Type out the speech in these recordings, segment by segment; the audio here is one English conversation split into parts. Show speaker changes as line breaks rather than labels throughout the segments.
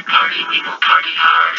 party, we will party hard.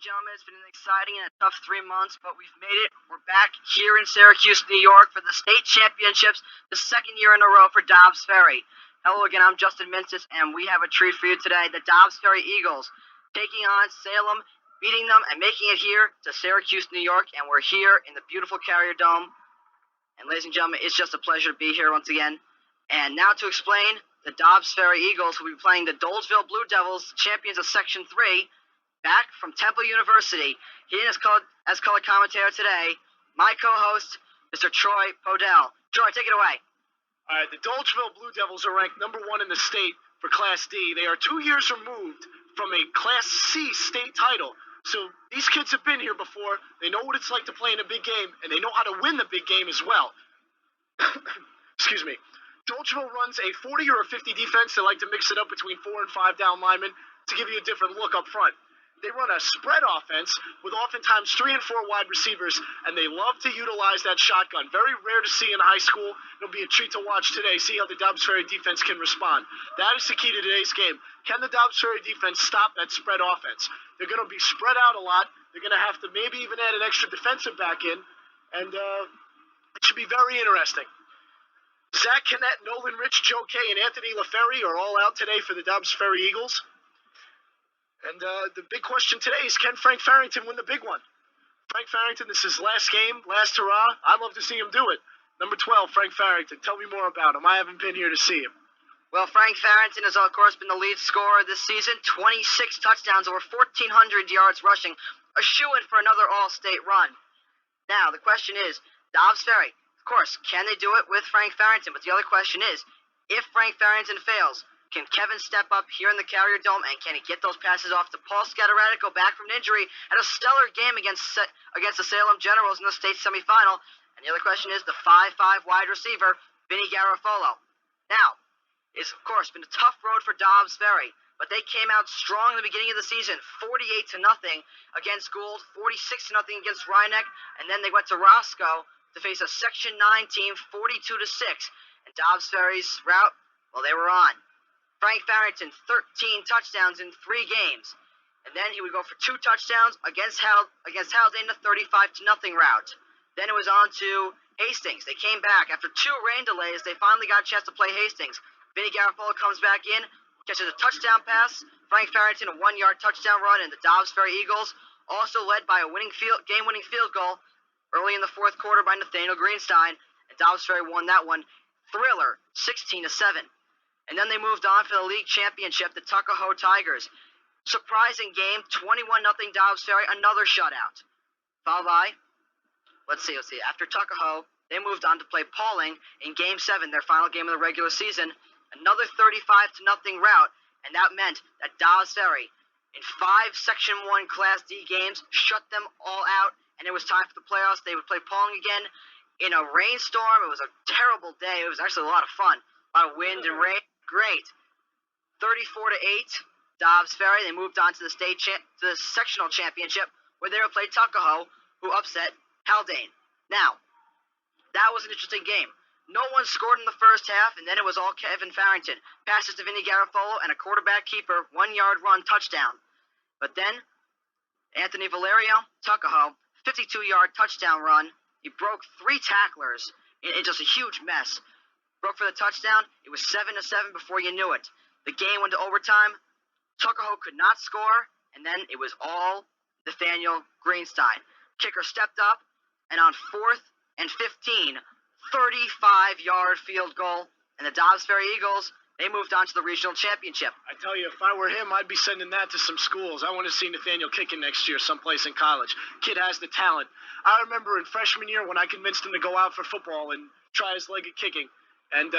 Gentlemen, it's been an exciting and a tough 3 months, but we've made it. We're back here in Syracuse, New York for the state championships, the second year in a row for Dobbs Ferry. Hello again, I'm Justin Mincis, and we have a treat for you today. The Dobbs Ferry Eagles taking on Salem, beating them, and making it here to Syracuse, New York, and we're here in the beautiful Carrier Dome. And ladies and gentlemen, it's just a pleasure to be here once again. And now to explain, the Dobbs Ferry Eagles will be playing the Dolgeville Blue Devils, champions of Section 3, back from Temple University. He is as color commentator today, my co-host, Mr. Troy Podell. Troy, take it away.
All right, the Dolgeville Blue Devils are ranked number 1 in the state for Class D. They are 2 years removed from a Class C state title. So these kids have been here before. They know what it's like to play in a big game, and they know how to win the big game as well. Excuse me. Dolgeville runs a 40 or a 50 defense. They like to mix it up between 4 and 5 down linemen to give you a different look up front. They run a spread offense with oftentimes 3 and 4 wide receivers, and they love to utilize that shotgun. Very rare to see in high school. It'll be a treat to watch today, see how the Dobbs Ferry defense can respond. That is the key to today's game. Can the Dobbs Ferry defense stop that spread offense? They're going to be spread out a lot. They're going to have to maybe even add an extra defensive back in, and it should be very interesting. Zach Kinnett, Nolan Rich, Joe Kay, and Anthony LaFerry are all out today for the Dobbs Ferry Eagles. And the big question today is, can Frank Farrington win the big one? Frank Farrington, this is his last game, last hurrah. I'd love to see him do it. Number 12, Frank Farrington. Tell me more about him. I haven't been here to see him.
Well, Frank Farrington has, of course, been the lead scorer this season. 26 touchdowns, over 1,400 yards rushing. A shoo-in for another all-state run. Now, the question is, Dobbs Ferry, of course, can they do it with Frank Farrington? But the other question is, if Frank Farrington fails, can Kevin step up here in the Carrier Dome, and can he get those passes off to Paul Scataratico back from an injury at a stellar game against the Salem Generals in the state semifinal? And the other question is the 5'5" wide receiver, Vinny Garofalo. Now, it's, of course, been a tough road for Dobbs Ferry, but they came out strong in the beginning of the season, 48-0 against Gould, 46-0 against Rhinebeck, and then they went to Roscoe to face a Section 9 team, 42-6. And Dobbs Ferry's route, well, they were on. Frank Farrington, 13 touchdowns in 3 games. And then he would go for 2 touchdowns against Haldane, the 35-0 route. Then it was on to Hastings. They came back. After 2 rain delays, they finally got a chance to play Hastings. Vinny Garofalo comes back in, catches a touchdown pass. Frank Farrington, a 1-yard touchdown run, and the Dobbs Ferry Eagles, also led by a game-winning field goal early in the 4th quarter by Nathaniel Greenstein. And Dobbs Ferry won that one. Thriller, 16-7. And then they moved on for the league championship, the Tuckahoe Tigers. Surprising game, 21-0 Dobbs Ferry, another shutout. Followed by, let's see. After Tuckahoe, they moved on to play Pauling in Game 7, their final game of the regular season. Another 35-0 rout, and that meant that Dobbs Ferry, in 5 Section 1 Class D games, shut them all out, and it was time for the playoffs. They would play Pauling again in a rainstorm. It was a terrible day. It was actually a lot of fun. A lot of wind and rain. Great. 34-8, Dobbs Ferry. They moved on to the sectional championship, where they would play Tuckahoe, who upset Haldane. Now, that was an interesting game. No one scored in the first half, and then it was all Kevin Farrington. Passes to Vinny Garofalo and a quarterback keeper, 1-yard run touchdown. But then, Anthony Valerio, Tuckahoe, 52-yard touchdown run. He broke 3 tacklers in just a huge mess. Broke for the touchdown. It was 7-7 before you knew it. The game went to overtime. Tuckahoe could not score, and then it was all Nathaniel Greenstein. Kicker stepped up, and on 4th and 15, 35-yard field goal, and the Dobbs Ferry Eagles, they moved on to the regional championship.
I tell you, if I were him, I'd be sending that to some schools. I want to see Nathaniel kicking next year someplace in college. Kid has the talent. I remember in freshman year when I convinced him to go out for football and try his leg at kicking. And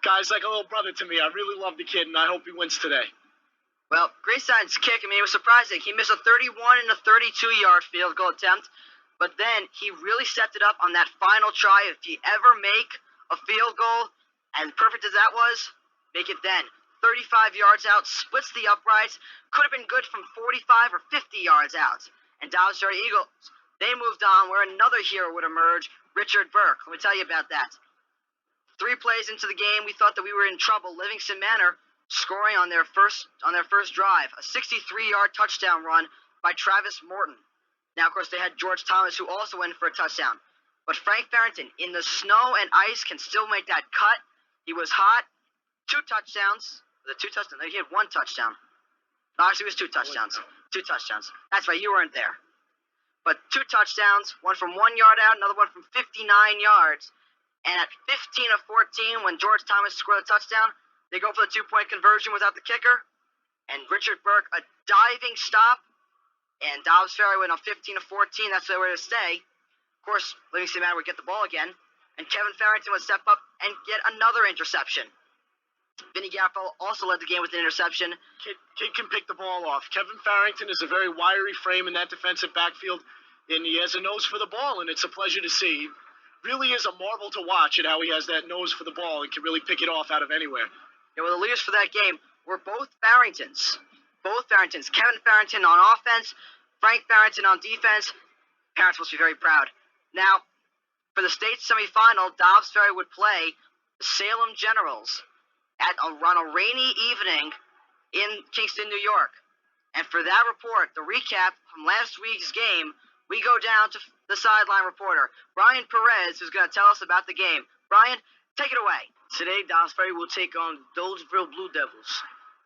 guy's like a little brother to me. I really love the kid, and I hope he wins today.
Well, Greenstein's kick, it was surprising. He missed a 31 and a 32-yard field goal attempt, but then he really stepped it up on that final try. If you ever make a field goal, and perfect as that was, make it then. 35 yards out, splits the uprights, could have been good from 45 or 50 yards out. And Dobbs Ferry Eagles, they moved on where another hero would emerge, Richard Burke. Let me tell you about that. 3 plays into the game, we thought that we were in trouble. Livingston Manor scoring on their first drive, a 63-yard touchdown run by Travis Morton. Now, of course, they had George Thomas, who also went for a touchdown. But Frank Farrington, in the snow and ice, can still make that cut. He was hot. 2 touchdowns. Was it 2 touchdowns? He had 1 touchdown. No, actually, it was 2 touchdowns. 2 touchdowns. That's right, you weren't there. But 2 touchdowns, one from 1 yard out, another one from 59 yards. And at 15 of 14, when George Thomas scored a touchdown, they go for the 2-point conversion without the kicker. And Richard Burke, a diving stop. And Dobbs Ferry went on 15 of 14. That's where they were to stay. Of course, Livingston Manor would get the ball again. And Kevin Farrington would step up and get another interception. Vinny Garofalo also led the game with an interception.
Kid can pick the ball off. Kevin Farrington is a very wiry frame in that defensive backfield, and he has a nose for the ball, and it's a pleasure to see. He really is a marvel to watch at how he has that nose for the ball and can really pick it off out of anywhere.
Yeah, well, the leaders for that game were both Farringtons. Both Farringtons. Kevin Farrington on offense, Frank Farrington on defense. Parents must be very proud. Now, for the state semifinal, Dobbs Ferry would play the Salem Generals on a rainy evening in Kingston, New York. And for that report, the recap from last week's game, we go down to the sideline reporter, Brian Perez, who's going to tell us about the game. Brian, take it away.
Today, Dobbs Ferry will take on Dolgeville Blue Devils.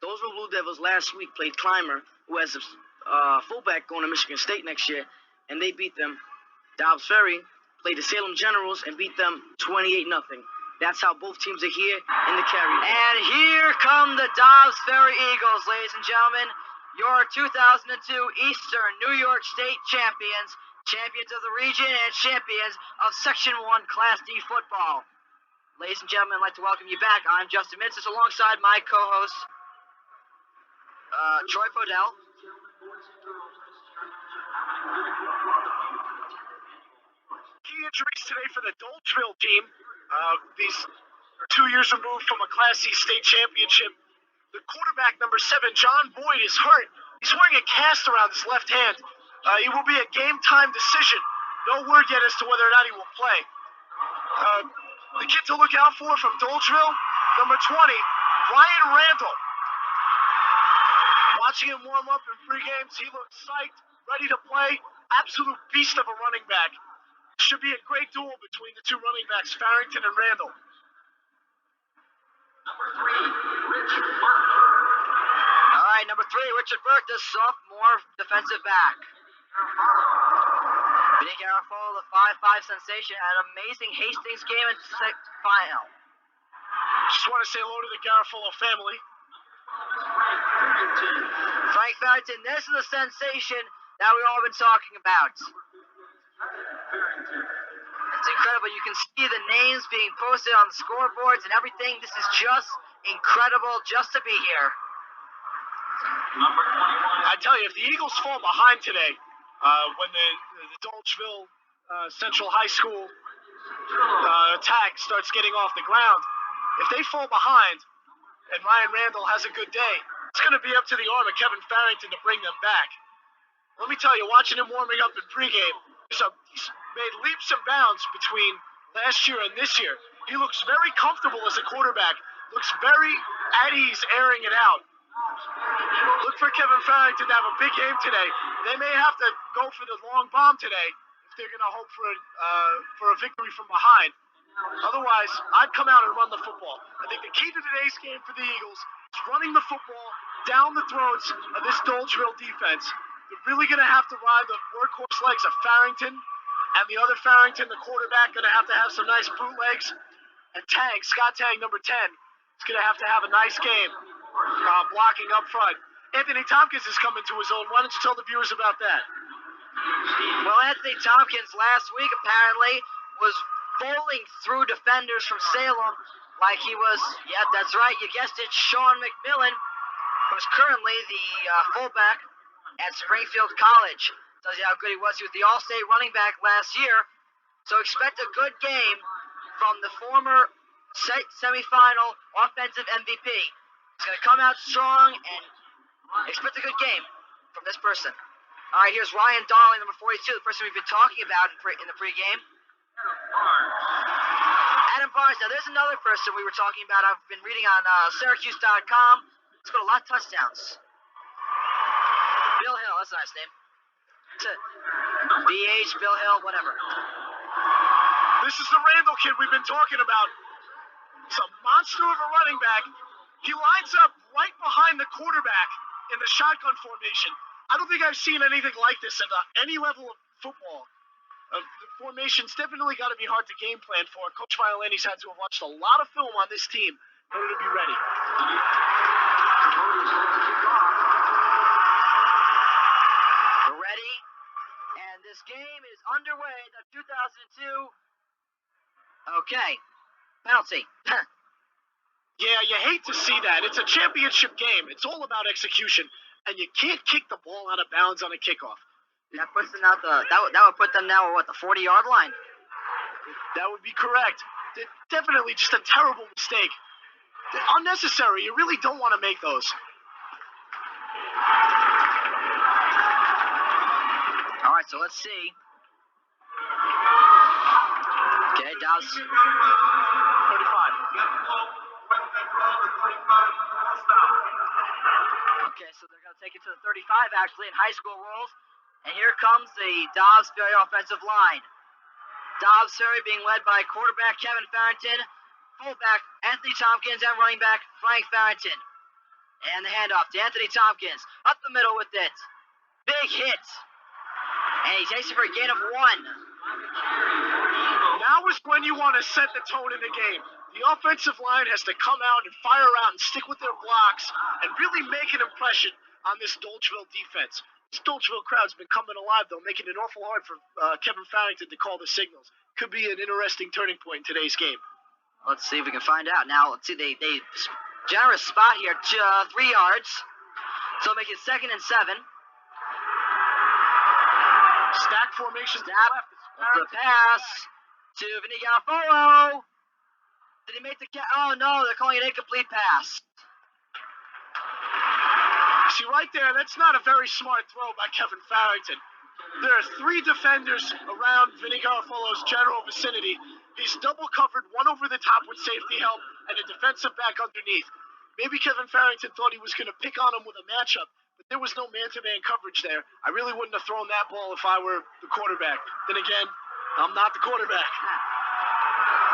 Dolgeville Blue Devils last week played Clymer, who has a fullback going to Michigan State next year, and they beat them. Dobbs Ferry played the Salem Generals and beat them 28-0. That's how both teams are here in the carry.
And here come the Dobbs Ferry Eagles, ladies and gentlemen. Your 2002 Eastern New York State champions, champions of the region and champions of Section 1 Class D football. Ladies and gentlemen, I'd like to welcome you back. I'm Justin Mintzis alongside my co-host, Troy Podell.
Key injuries today for the Dolgeville team. These 2 years removed from a Class C state championship. The quarterback, number 7, John Boyd, is hurt. He's wearing a cast around his left hand. It will be a game-time decision. No word yet as to whether or not he will play. The kid to look out for from Dolgeville, number 20, Ryan Randall. Watching him warm up in pre-games, he looks psyched, ready to play. Absolute beast of a running back. Should be a great duel between the 2 running backs, Farrington and Randall.
Number 3, Richard Burke.
All right, number 3, Richard Burke, the sophomore defensive back. Vinny Garofalo, the 5-5 sensation, had an amazing Hastings game in final.
Just want to say hello to the Garofalo family.
Frank Farrington, this is the sensation that we've all been talking about. It's incredible. You can see the names being posted on the scoreboards and everything. This is just incredible just to be here.
Number 21.
I tell you, if the Eagles fall behind today, when the Dolgeville Central High School attack starts getting off the ground, if they fall behind and Ryan Randall has a good day, it's going to be up to the arm of Kevin Farrington to bring them back. Let me tell you, watching him warming up in pregame, he's made leaps and bounds between last year and this year. He looks very comfortable as a quarterback, looks very at ease airing it out. Look for Kevin Farrington to have a big game today. They may have to go for the long bomb today if they're going to hope for a victory from behind. Otherwise, I'd come out and run the football. I think the key to today's game for the Eagles is running the football down the throats of this Dolgeville defense. They're really going to have to ride the workhorse legs of Farrington, and the other Farrington, the quarterback, going to have some nice bootlegs. And Tang, Scott Tang, number 10, is going to have a nice game blocking up front. Anthony Tompkins is coming to his own. Why don't you tell the viewers about that?
Well, Anthony Tompkins last week apparently was bowling through defenders from Salem like he was, yeah, that's right, you guessed it, Sean McMillan, who's currently the fullback at Springfield College. Tells you how good he was. He was the All-State running back last year. So expect a good game from the former semifinal offensive MVP. He's going to come out strong and expect a good game from this person. All right, here's Ryan Darling, number 42, the person we've been talking about in the pregame. Adam Barnes. Now, there's another person we were talking about. I've been reading on Syracuse.com. He's got a lot of touchdowns. Bill Hill, that's a nice name. BH, Bill Hill, whatever.
This is the Randall kid we've been talking about. He's a monster of a running back. He lines up right behind the quarterback in the shotgun formation. I don't think I've seen anything like this at any level of football. The formation's definitely got to be hard to game plan for. Coach Violini's had to have watched a lot of film on this team in order to be ready.
We're ready, and this game is underway. The 2002. Okay, penalty.
Yeah, you hate to see that. It's a championship game. It's all about execution, and you can't kick the ball out of bounds on a kickoff.
That puts them out that would put them now at what, the 40-yard line?
That would be correct. Definitely just a terrible mistake. Unnecessary. You really don't want to make those.
All right, so let's see. Okay, Dobbs.
35.
Okay, so they're going to take it to the 35, actually, in high school rules. And here comes the Dobbs Ferry offensive line. Dobbs Ferry being led by quarterback Kevin Farrington, fullback Anthony Tompkins, and running back Frank Farrington. And the handoff to Anthony Tompkins. Up the middle with it. Big hit. And he takes it for a gain of 1.
Now is when you want to set the tone in the game. The offensive line has to come out and fire out and stick with their blocks and really make an impression on this Dolgeville defense. This Dolgeville crowd's been coming alive, though, making it awful hard for Kevin Farrington to call the signals. Could be an interesting turning point in today's game.
Let's see if we can find out. Now, let's see. They generous spot here, 3 yards. So make it 2nd and 7.
Stack formation.
Snap. The pass to Vinny Garofalo. Did he make the oh no, they're calling it incomplete pass.
See, right there, that's not a very smart throw by Kevin Farrington. There are 3 defenders around Vinny Garofalo's general vicinity. He's double covered, one over the top with safety help, and a defensive back underneath. Maybe Kevin Farrington thought he was going to pick on him with a matchup, but there was no man-to-man coverage there. I really wouldn't have thrown that ball if I were the quarterback. Then again, I'm not the quarterback.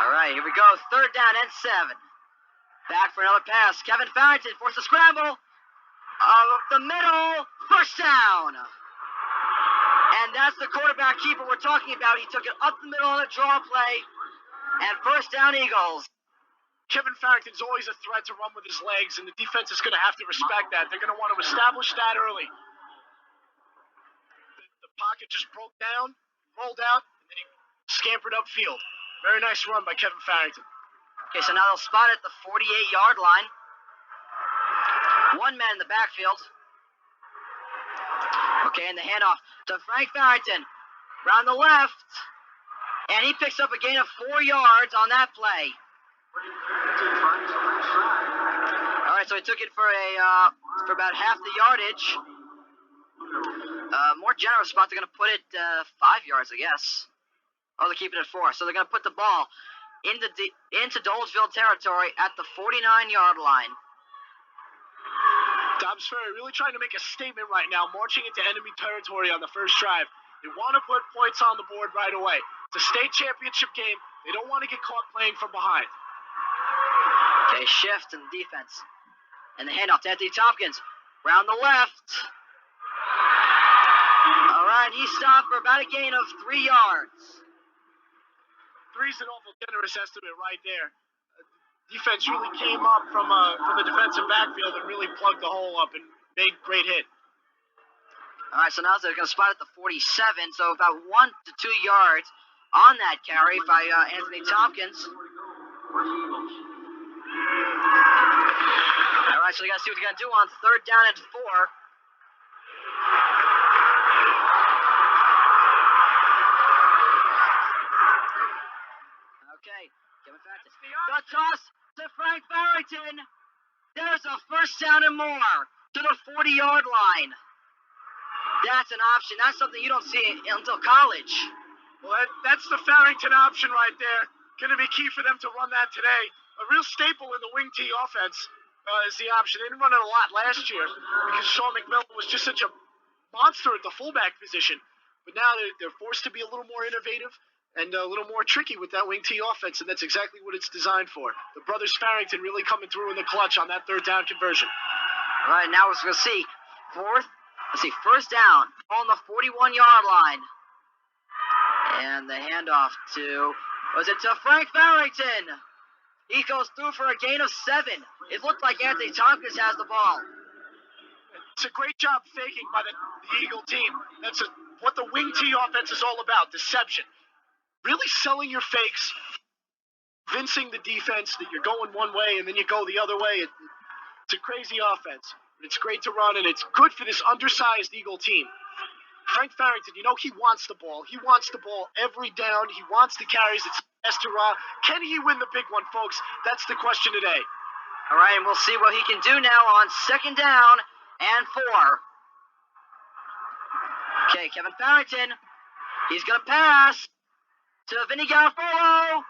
All right, here we go. 3rd down and 7. Back for another pass. Kevin Farrington forced a scramble. Up the middle. First down. And that's the quarterback keeper we're talking about. He took it up the middle on a draw play. And first down, Eagles.
Kevin Farrington's always a threat to run with his legs, and the defense is going to have to respect that. They're going to want to establish that early. The pocket just broke down, rolled out, and then he scampered upfield. Very nice run by Kevin Farrington.
Okay, so now they'll spot at the 48-yard line. 1 man in the backfield. Okay, and the handoff to Frank Farrington. Round the left. And he picks up a gain of 4 yards on that play. All right, so he took it for about half the yardage. More generous spot. They're going to put it 5 yards, I guess. Oh, they're keeping it 4. So they're going to put the ball into Dolgeville territory at the 49-yard line.
Dobbs Ferry really trying to make a statement right now, marching into enemy territory on the first drive. They want to put points on the board right away. It's a state championship game. They don't want to get caught playing from behind.
Okay, shift in the defense. And the handoff to Anthony Tompkins. Round the left. All right, he stopped for about a gain of 3 yards.
3's an awful generous estimate right there. Defense really came up from the defensive backfield and really plugged the hole up and made great hit.
All right, so now they're going to spot at the 47, so about 1 to 2 yards on that carry by Anthony Tompkins. All right, so they got to see what they're going to do on 3rd down and 4. Okay, Kevin Factis. The toss to Frank Farrington. There's a first down and more to the 40-yard line. That's an option. That's something you don't see until college.
Well, that's the Farrington option right there. Going to be key for them to run that today. A real staple in the wing T offense is the option. They didn't run it a lot last year because Sean McMillan was just such a monster at the fullback position. But now they're forced to be a little more innovative and a little more tricky with that wing T offense, and that's exactly what it's designed for. The brothers Farrington really coming through in the clutch on that 3rd down conversion.
All right, now we're going to see first down on the 41-yard line. And the handoff to Frank Farrington. He goes through for a gain of 7. It looked like Anthony Tompkins has the ball.
It's a great job faking by the Eagle team. That's what the wing T offense is all about, deception. Really selling your fakes, convincing the defense that you're going one way and then you go the other way. It's a crazy offense. It's great to run, and it's good for this undersized Eagle team. Frank Farrington, he wants the ball. He wants the ball every down. He wants the carries. It's Estorah. Can he win the big one, folks? That's the question today.
All right, and we'll see what he can do now on 2nd down and 4. Okay, Kevin Farrington. He's going to pass to Vinny Garofalo.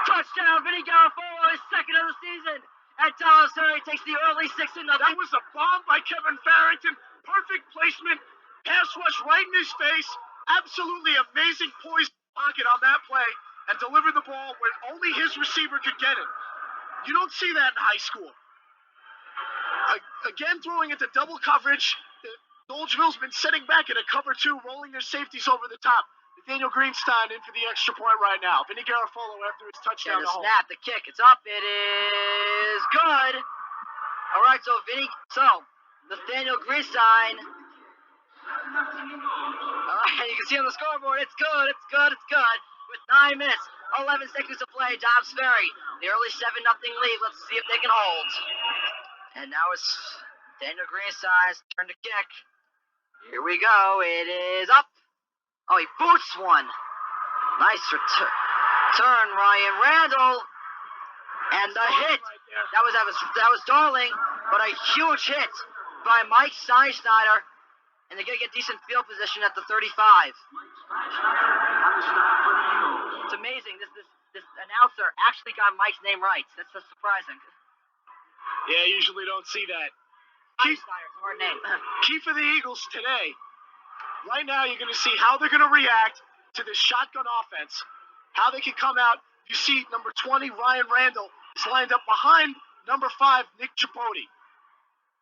Touchdown, Vinny Garofalo, his 2nd of the season. And Dobbs Ferry takes the early 6-0.
That was a bomb by Kevin Farrington. Perfect placement. Pass rush right in his face. Absolutely amazing poise pocket on that play. And delivered the ball where only his receiver could get it. You don't see that in high school. Again, throwing into double coverage. Dolgeville's been setting back in a cover 2, rolling their safeties over the top. Nathaniel Greenstein in for the extra point right now. Vinny Garofalo after his touchdown.
The snap, the kick, it's up. It is good. All right, so Nathaniel Greenstein. All right, you can see on the scoreboard, it's good. With 9 minutes, 11 seconds to play, Dobbs Ferry, the early 7-0 lead. Let's see if they can hold. And now it's Nathaniel Greenstein's turn to kick. Here we go. It is up. Oh, he boots one. Nice return, Ryan Randall. And the hit. That was Darling, but a huge hit by Mike Steinschneider. And they're going to get decent field position at the 35. It's amazing. This announcer actually got Mike's name right. That's so surprising.
Yeah, usually don't see that.
Steinschneider's a hard name.
Key for the Eagles today. Right now, you're going to see how they're going to react to this shotgun offense. How they can come out. You see number 20, Ryan Randall, is lined up behind number 5, Nick Chipote.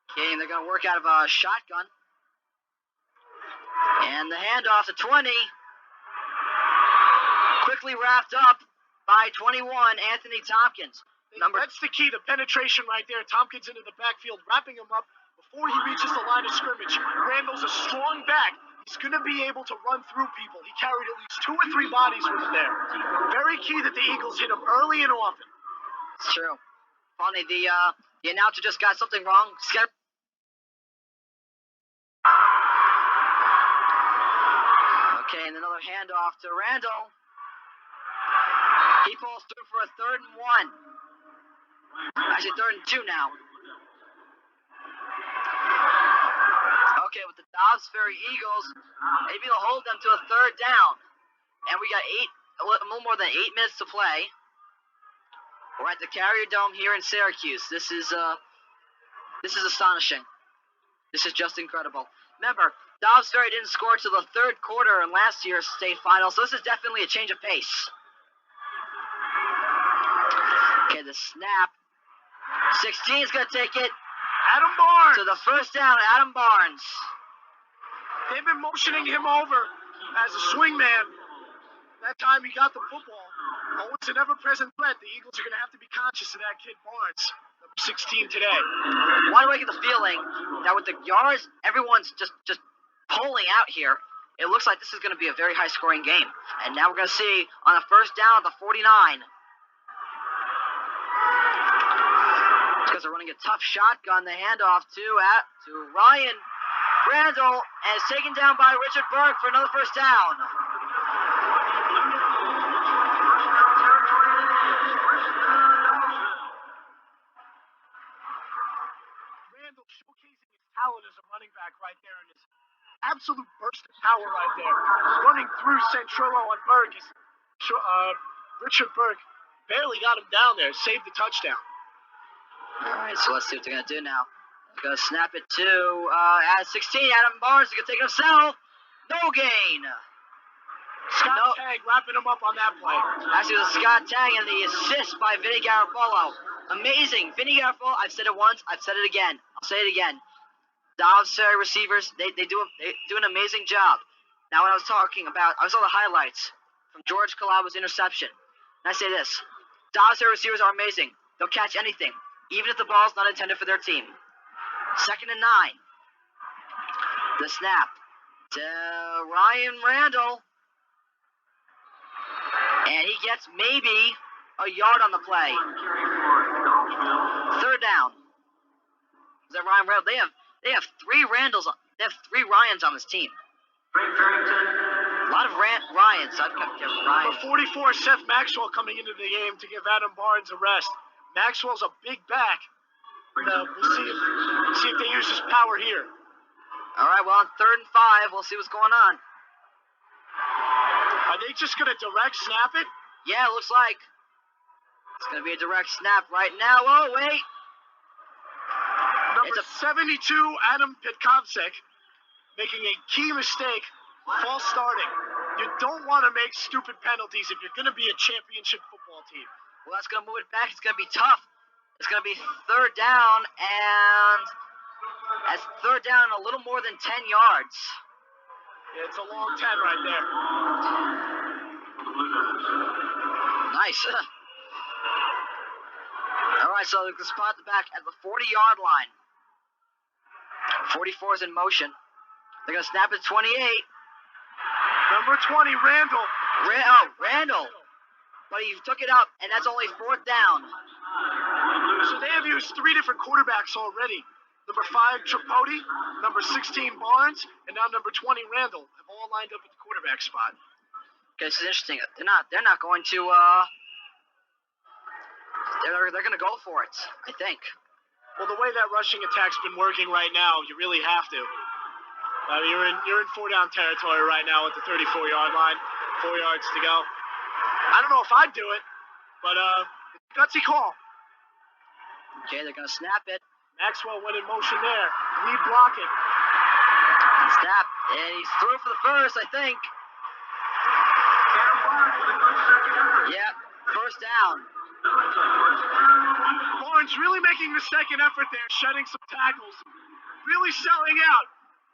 Okay, and they're going to work out of a shotgun. And the handoff to 20. Quickly wrapped up by 21, Anthony Tompkins.
That's the key, the penetration right there. Tompkins into the backfield, wrapping him up before he reaches the line of scrimmage. Randall's a strong back. He's going to be able to run through people. He carried at least 2 or 3 bodies with him there. Very key that the Eagles hit him early and often.
It's true. Funny, the announcer just got something wrong. Okay, and another handoff to Randall. He pulls through for a 3rd and 1. Actually, 3rd and 2 now. Okay, with the Dobbs Dobbs Ferry Eagles. Maybe they'll hold them to a third down. And we got a little more than 8 minutes to play. We're at the Carrier Dome here in Syracuse. This is astonishing. This is just incredible. Remember, Dobbs Ferry didn't score till the third quarter in last year's state final, so this is definitely a change of pace. Okay, the snap. 16 is going to take it
Adam Barnes.
to the first down, Adam Barnes.
They've been motioning him over as a swing man. That time he got the football. Oh, it's an ever-present threat. The Eagles are going to have to be conscious of that kid Barnes, number 16 today.
Why do I get the feeling that with the yards, everyone's just pulling out here? It looks like this is going to be a very high-scoring game. And now we're going to see on the first down at the 49. Because they're running a tough shotgun. The handoff to Ryan Randall, and it's taken down by Richard Burke for another first down.
Randall showcasing his talent as a running back right there, and his absolute burst of power right there. Running through Centrillo on Burke. Richard Burke barely got him down there, saved the touchdown.
All right, so let's see what they're going to do now. They're going to snap it to at 16, Adam Barnes. They're going to take it himself. No gain.
Scott Tang wrapping him up on that play.
Actually, it was Scott Tang and the assist by Vinny Garofalo. Amazing. Vinny Garofalo, I've said it once, I've said it again. I'll say it again. Dobbs Ferry receivers, they do an amazing job. Now, when I was talking about, I saw the highlights from George Calabo's interception. And I say this, Dobbs Ferry receivers are amazing. They'll catch anything, even if the ball's not intended for their team. 2nd and 9. The snap to Ryan Randall. And he gets maybe a yard on the play. 3rd down. Is that Ryan Randall? They have 3 Randalls. They have 3 Ryans on this team. A lot of Ryans. I've got Ryan.
Number 44, Seth Maxwell coming into the game to give Adam Barnes a rest. Maxwell's a big back. We'll see if they use his power here.
All right, well, on 3rd and 5, we'll see what's going on.
Are they just going to direct snap it?
Yeah, it looks like. It's going to be a direct snap right now. Oh, wait.
Number 72, Adam Pitkovsek, making a key mistake, false starting. You don't want to make stupid penalties if you're going to be a championship football team.
Well, that's going to move it back. It's going to be tough. It's going to be 3rd down, and that's 3rd down and a little more than 10 yards.
Yeah, it's a long 10 right there.
Nice. All right, so they can spot the back at the 40-yard line. 44 is in motion. They're going to snap it 28.
Number 20, Randall.
Randall. But he took it up, and that's only 4th down.
So they have used 3 different quarterbacks already. Number 5, Tripodi, number 16, Barnes, and now number 20, Randall, have all lined up at the quarterback spot.
Okay, this is interesting. They're not going to they're going to go for it, I think.
Well, the way that rushing attack's been working right now, you really have to. You're in 4-down territory right now at the 34-yard line. 4 yards to go. I don't know if I'd do it, but it's a gutsy call.
Okay, they're going to snap it.
Maxwell went in motion there. Lead blocking.
Snap, and he's through for the first, I think. Yep, first down.
Barnes really making the second effort there, shedding some tackles. Really selling out.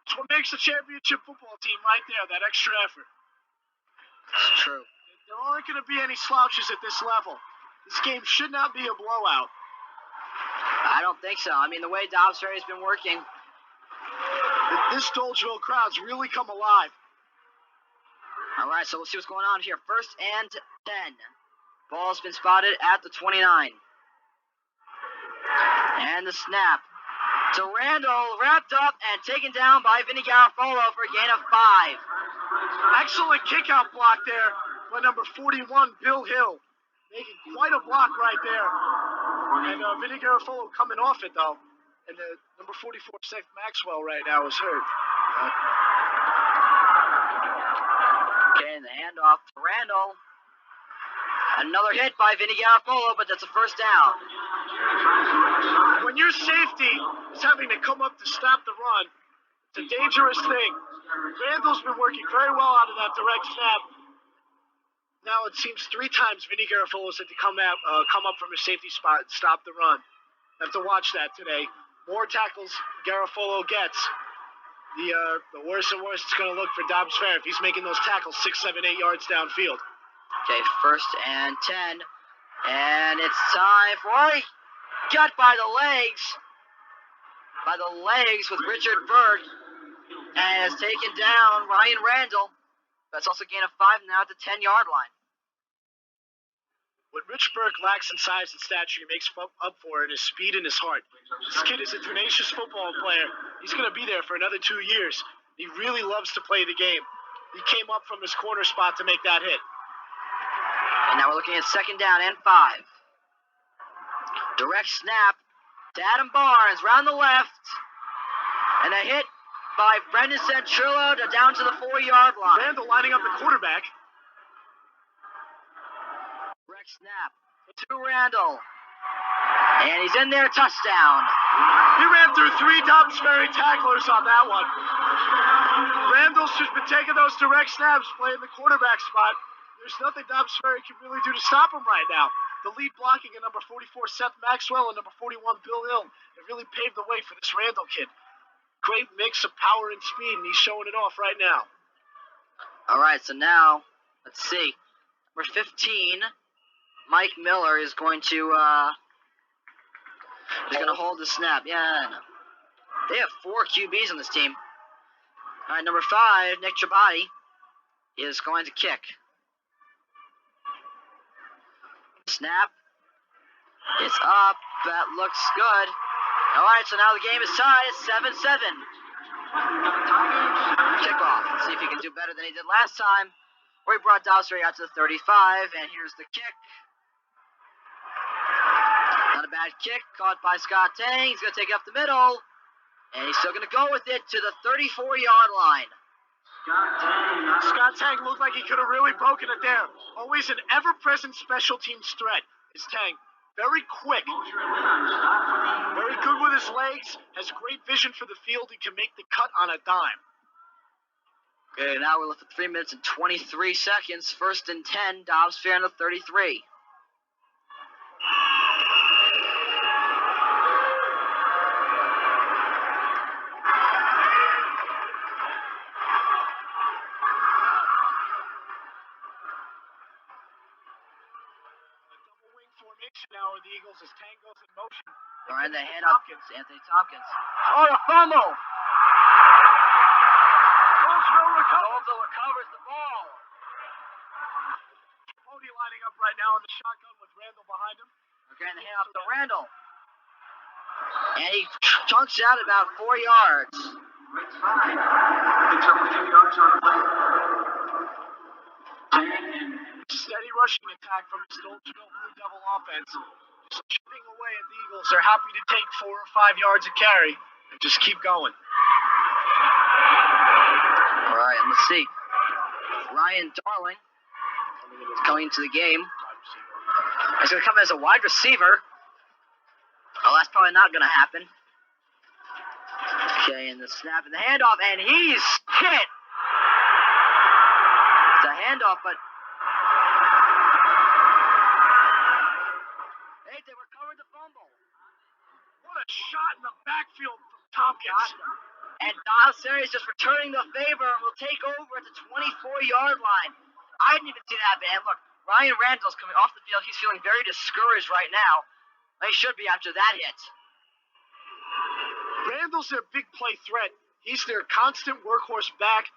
It's what makes a championship football team right there, that extra effort.
It's true.
There aren't going to be any slouches at this level. This game should not be a blowout.
I don't think so. I mean, the way Dobbs Ferry's been working.
This Dolgeville crowd's really come alive.
All right, so we'll see what's going on here. 1st and 10. Ball's been spotted at the 29. And the snap to Randall, wrapped up and taken down by Vinny Garofalo for a gain of 5.
Excellent kick-out block there by number 41, Bill Hill. Making quite a block right there. And Vinny Garofalo coming off it, though. And the number 44, Seth Maxwell, right now is hurt.
Okay, and the handoff to Randall. Another hit by Vinny Garofalo, but that's a first down.
When your safety is having to come up to stop the run, it's a dangerous thing. Randall's been working very well out of that direct snap. Now it seems 3 times Vinny Garofalo's had to come up from his safety spot and stop the run. Have to watch that today. More tackles Garofalo gets, the worse and worse it's going to look for Dobbs Ferry if he's making those tackles 6, 7, 8 yards downfield.
Okay, 1st and 10. And it's time for got by the legs. By the legs with Richard Bird. And has taken down Ryan Randall. That's also a gain of 5 now at the 10-yard line.
What Rich Burke lacks in size and stature, he makes up for in his speed and his heart. This kid is a tenacious football player. He's going to be there for another 2 years. He really loves to play the game. He came up from his corner spot to make that hit.
And now we're looking at 2nd down and 5. Direct snap to Adam Barnes, round the left. And a hit by Brendan Centrillo down to the 4-yard line.
Randall lining up the quarterback.
Direct snap to Randall. And he's in there, touchdown.
He ran through 3 Dobbs Ferry tacklers on that one. Randall's just been taking those direct snaps, playing the quarterback spot. There's nothing Dobbs Ferry can really do to stop him right now. The lead blocking at number 44, Seth Maxwell, and number 41, Bill Hill, have really paved the way for this Randall kid. Great mix of power and speed, and he's showing it off right now.
All right, so now, let's see. Number 15, Mike Miller is going to hold the snap. Yeah, I know. They have 4 QBs on this team. All right, number 5, Nick Trabati, is going to kick. Snap. It's up. That looks good. All right, so now the game is tied. It's 7-7. Kickoff. Let's see if he can do better than he did last time, where he brought Dobbs Ferry out to the 35, and here's the kick. Not a bad kick, caught by Scott Tang. He's going to take it up the middle, and he's still going to go with it to the 34-yard line.
Scott Tang looked like he could have really broken it there. Always an ever-present special teams threat is Tang. Very quick. Very good with his legs. Has great vision for the field. He can make the cut on a dime.
Okay, now we're left with 3 minutes and 23 seconds. 1st and 10, Dobbs Ferry on the 33.
Now the Eagles as Tang goes in motion.
All right, the hand up to Anthony Tompkins. Oh, a fumble!
Dolgeville
recovers the ball.
Cody lining up right now in the shotgun with Randall behind him.
Okay, and the hand off to Randall. And he chunks out about 4 yards.
Picks up a few yards on the play.
Steady rushing attack from the Dolgeville Blue Devil offense. Just chipping away at the Eagles. They're happy to take 4 or 5 yards a carry and just keep going.
All right, and let's see. Ryan Darling is coming into the game. He's going to come as a wide receiver. Oh, that's probably not going to happen. Okay, and the snap and the handoff, and he's hit. It's a handoff, but they recovered the fumble.
What a shot in the backfield from Tompkins.
And Dobbs Ferry is just returning the favor and will take over at the 24-yard line. I didn't even see that, man. Look, Ryan Randall's coming off the field. He's feeling very discouraged right now. He should be after that hit.
Randall's their big play threat. He's their constant workhorse back.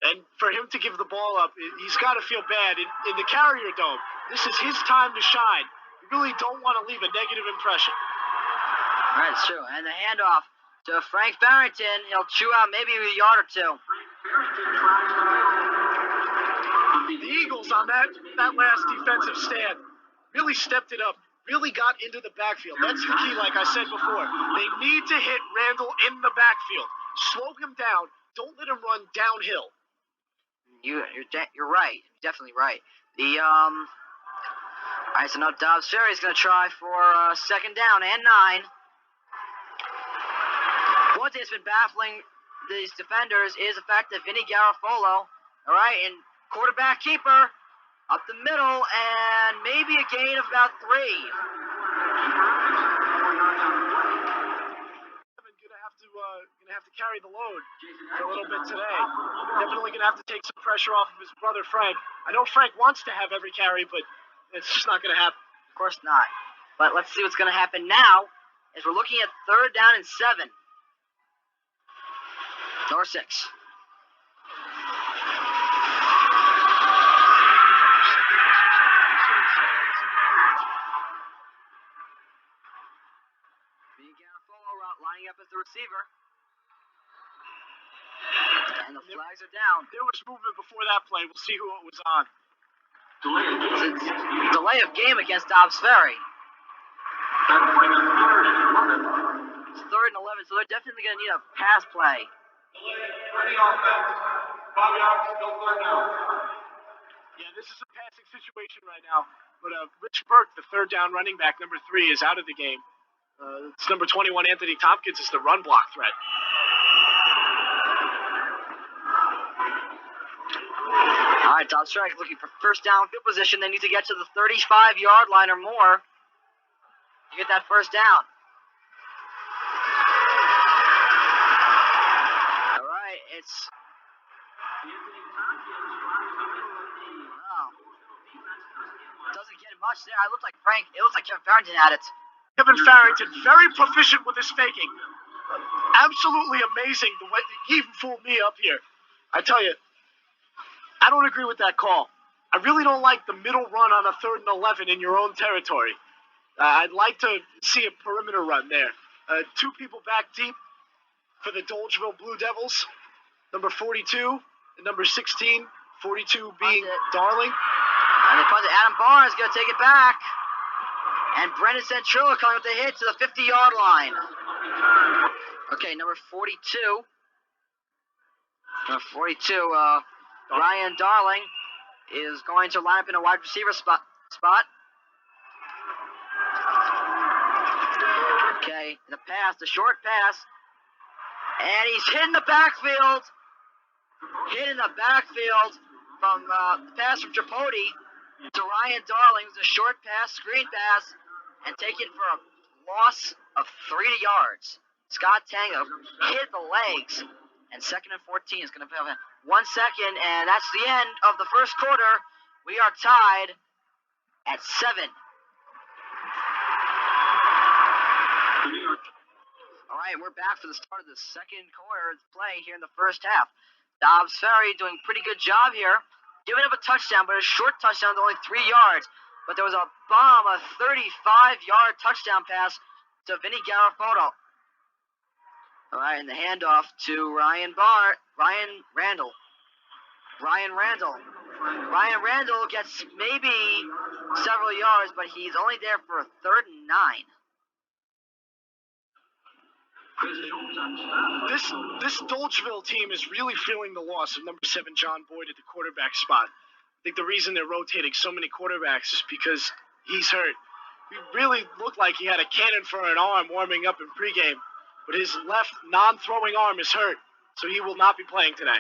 And for him to give the ball up, he's got to feel bad. In the Carrier Dome, this is his time to shine. You really don't want to leave a negative impression.
All right, it's true. And the handoff to Frank Barrington. He'll chew out maybe a yard or 2.
The Eagles on that last defensive stand really stepped it up. Really got into the backfield. That's the key, like I said before. They need to hit Randall in the backfield. Slow him down. don't let him run downhill.
You're right. You're definitely right. All right, so now Dobbs Ferry is going to try for second down and 9. One thing that's been baffling these defenders is the fact that Vinny Garofalo, all right, and quarterback keeper up the middle, and maybe a gain of about 3.
Gonna have to carry the load for a little bit today. Definitely gonna have to take some pressure off of his brother Frank. I know Frank wants to have every carry, but it's just not gonna happen.
Of course not. But let's see what's going to happen now as we're looking at third down and 7. Or 6. Lining up as the receiver. And the flags are down.
There was movement before that play. We'll see who it was on.
Delay of game against Dobbs Ferry. It's 3rd and 11, so they're definitely going to need a pass play.
Yeah, this is a passing situation right now. But Rich Burke, the third down running back, number 3, is out of the game. It's number 21, Anthony Tompkins, is the run block threat.
All right, Dobbs Ferry looking for first down field position. They need to get to the 35-yard line or more to get that first down. All right, it's... Oh. Doesn't get much there. It looks like Kevin Farrington had it.
Kevin Farrington, very proficient with his faking. Absolutely amazing the way he even fooled me up here. I tell you, I don't agree with that call. I really don't like the middle run on a 3rd and 11 in your own territory. I'd like to see a perimeter run there. 2 people back deep for the Dolgeville Blue Devils. Number 42 and number 16, 42 being Darling.
And they punt it. Adam Barnes going to take it back. And Brendan Centrillo coming with the hit to the 50-yard line. Okay, number 42. Ryan Darling is going to line up in a wide receiver spot. Okay, the pass, the short pass. And he's hit in the backfield. From the pass from Tripodi to Ryan Darling. It was a short pass, screen pass, and taken for a loss of 3 yards. Scott Tango hit the legs, and 2nd and 14 is going to have 1 second, and that's the end of the first quarter. We are tied at 7. All right, we're back for the start of the second quarter play here in the first half. Dobbs Ferry doing a pretty good job here, giving up a touchdown, but a short touchdown, only 3 yards. But there was a 35-yard touchdown pass to Vinny Garofalo. All right, and the handoff to Ryan Randall. Ryan Randall gets maybe several yards, but he's only there for a 3rd and 9.
This Dolgeville team is really feeling the loss of number 7 John Boyd at the quarterback spot. I think the reason they're rotating so many quarterbacks is because he's hurt. He really looked like he had a cannon for an arm warming up in pregame, but his left non-throwing arm is hurt, so he will not be playing today.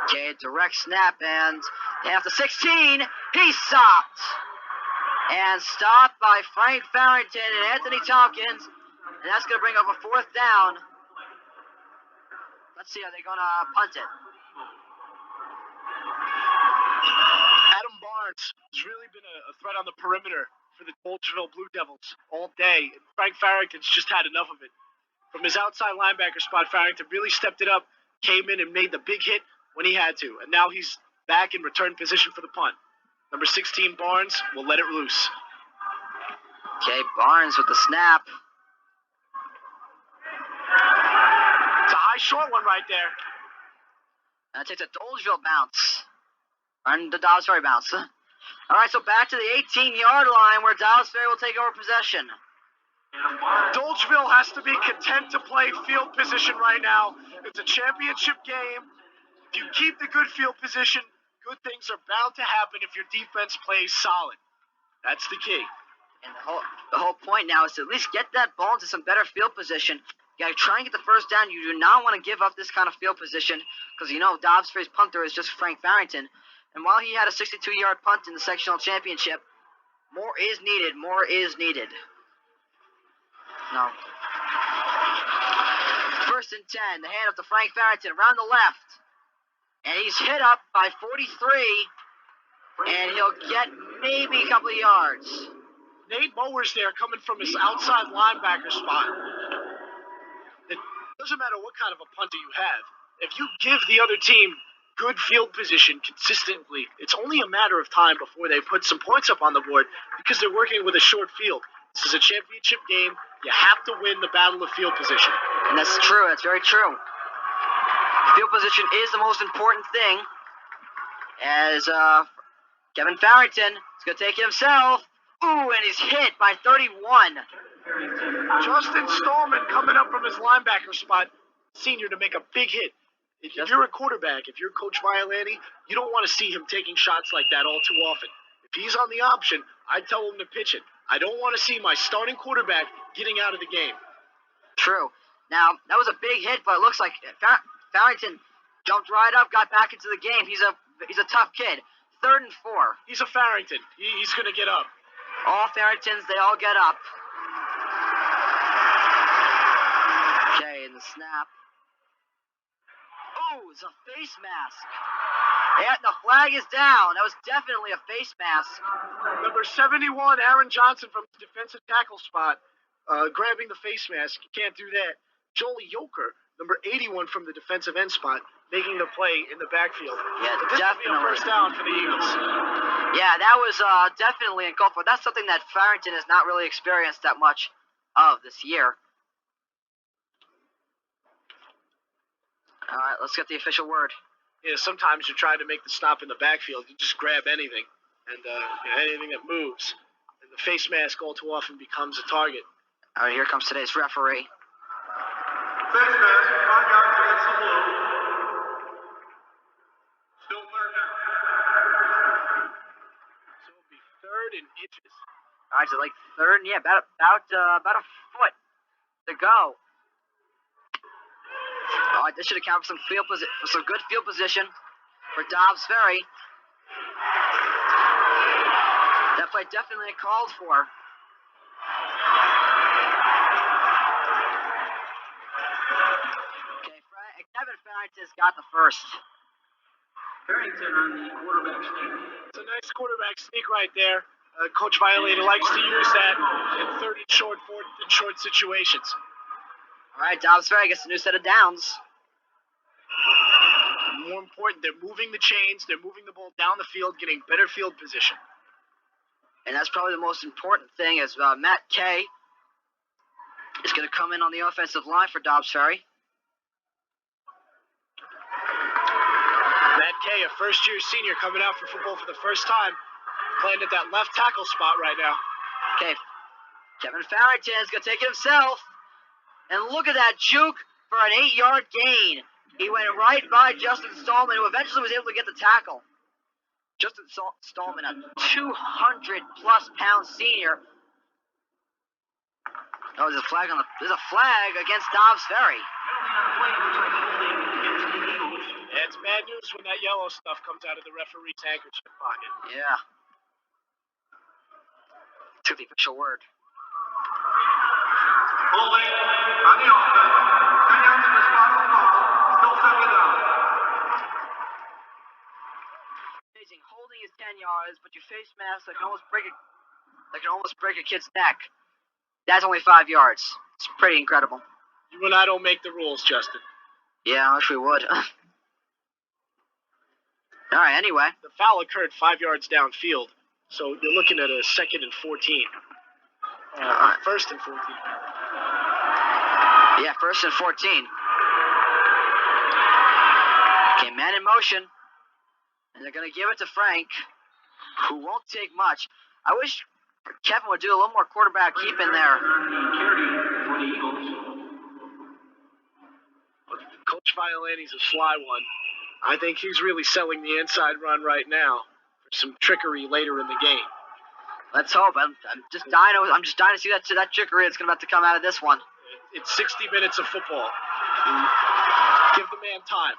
Okay, direct snap, and at the 16, he's stopped. And stopped by Frank Farrington and Anthony Tompkins, and that's going to bring up a 4th down. Let's see, are they going to punt it?
Adam Barnes has really been a threat on the perimeter for the Dolgeville Blue Devils all day. Frank Farrington's just had enough of it. From his outside linebacker spot, Farrington really stepped it up, came in and made the big hit when he had to. And now he's back in return position for the punt. Number 16, Barnes, will let it loose.
Okay, Barnes with the snap.
It's a high short one right there.
And it takes a Dolgeville bounce. And the Dobbs Ferry bounce. All right, so back to the 18-yard line where Dobbs Ferry will take over possession.
Dolgeville has to be content to play field position right now. It's a championship game. If you keep the good field position, good things are bound to happen if your defense plays solid. That's the key.
And the whole point now is to at least get that ball into some better field position. You gotta try and get the first down. You do not want to give up this kind of field position because you know Dobbs' Ferry's punter is just Frank Farrington. And while he had a 62-yard punt in the sectional championship, more is needed. More is needed. No. First and 10. The handoff to Frank Farrington around the left. And he's hit up by 43. And he'll get maybe a couple of yards.
Nate Mower's there coming from his outside linebacker spot. It doesn't matter what kind of a punter you have. If you give the other team good field position consistently, it's only a matter of time before they put some points up on the board because they're working with a short field. This is a championship game. You have to win the battle of field position.
And that's true. That's very true. Field position is the most important thing. As Kevin Farrington is going to take it himself. Ooh, and he's hit by 31.
Justin Stallman coming up from his linebacker spot, senior, to make a big hit. If you're a quarterback, if you're Coach Violani, you don't want to see him taking shots like that all too often. If he's on the option, I'd tell him to pitch it. I don't want to see my starting quarterback getting out of the game.
True. Now, that was a big hit, but it looks like Farrington jumped right up, got back into the game. He's a tough kid. 3rd and 4.
He's a Farrington. He's going to get up.
All Farringtons, they all get up. Okay, and the snap. Oh, it's a face mask. And the flag is down. That was definitely a face mask.
Number 71, Aaron Johnson from the defensive tackle spot, grabbing the face mask. You can't do that. Jolie Yoker, number 81 from the defensive end spot, making the play in the backfield.
Yeah,
but this
definitely.
will be a first down for the Eagles.
Yeah, that was definitely uncalled for. That's something that Farrington has not really experienced that much of this year. All right, let's get the official word.
Yeah, sometimes you try to make the stop in the backfield. You just grab anything, and anything that moves. And the face mask all too often becomes a target.
All right, here comes today's referee.
Face mask, 5 yards against the blue. Still 3rd down.
So it'll be 3rd and inches.
All right, so like 3rd, yeah, about a foot to go. All right, this should account for some good field position for Dobbs Ferry. That play definitely called for. Okay, Kevin Farrington's got the first.
Farrington on the quarterback sneak.
It's a nice quarterback sneak right there. Coach Violator likes to use that in 3rd and short, 4th and short situations.
All right, Dobbs Ferry gets a new set of downs.
More important, they're moving the chains, they're moving the ball down the field, getting better field position.
And that's probably the most important thing as Matt Kay is going to come in on the offensive line for Dobbs Ferry.
Matt Kay, a first-year senior coming out for football for the first time, playing at that left tackle spot right now.
Okay, Kevin Farrington is going to take it himself. And look at that juke for an 8-yard gain. He went right by Justin Stallman, who eventually was able to get the tackle. Justin Stallman, a 200-plus pound senior. Oh, there's a flag against Dobbs Ferry.
Yeah, it's bad news when that yellow stuff comes out of the referee's handkerchief pocket.
Yeah. Took the official word.
Holding on the offense. 10 yards in the spot on the ball. Still 2nd down.
Amazing. Holding is 10 yards, but your face mask that can almost break a kid's neck. That's only 5 yards. It's pretty incredible.
You and I don't make the rules, Justin.
Yeah, I wish we would. All right, anyway.
The foul occurred 5 yards downfield, so you're looking at a 2nd and 14. 1st and 14.
Yeah, 1st and 14. Okay, man in motion. And they're going to give it to Frank, who won't take much. I wish Kevin would do a little more quarterback keeping there.
Coach Violani's a sly one. I think he's really selling the inside run right now for some trickery later in the game.
Let's hope. I'm just dying to see that trickery that's about to come out of this one.
It's 60 minutes of football. Give the man time.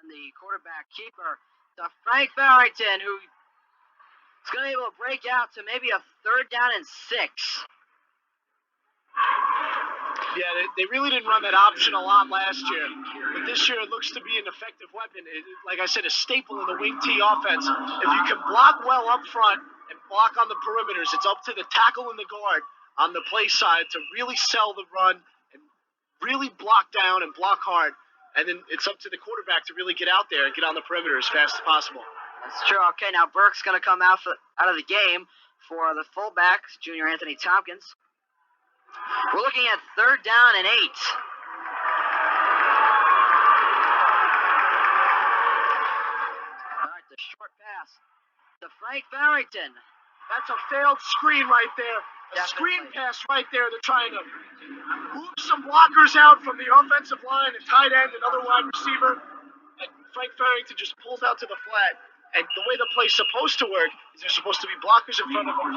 And the quarterback keeper, to Frank Farrington, who is going to be able to break out to maybe a 3rd down and 6.
Yeah, they really didn't run that option a lot last year. But this year it looks to be an effective weapon. Like I said, a staple in the wing T offense. If you can block well up front and block on the perimeters, it's up to the tackle and the guard on the play side to really sell the run and really block down and block hard. And then it's up to the quarterback to really get out there and get on the perimeter as fast as possible.
That's true. Okay, now Burke's going to come out of the game for the fullback, junior Anthony Tompkins. We're looking at 3rd down and 8. All right, the short pass to Frank Farrington.
That's a failed screen right there. A
Definitely.
screen pass right there. They're trying to move some blockers out from the offensive line, a tight end, another wide receiver. And Frank Farrington just pulls out to the flat. And the way the play's supposed to work is there's supposed to be blockers in front of him.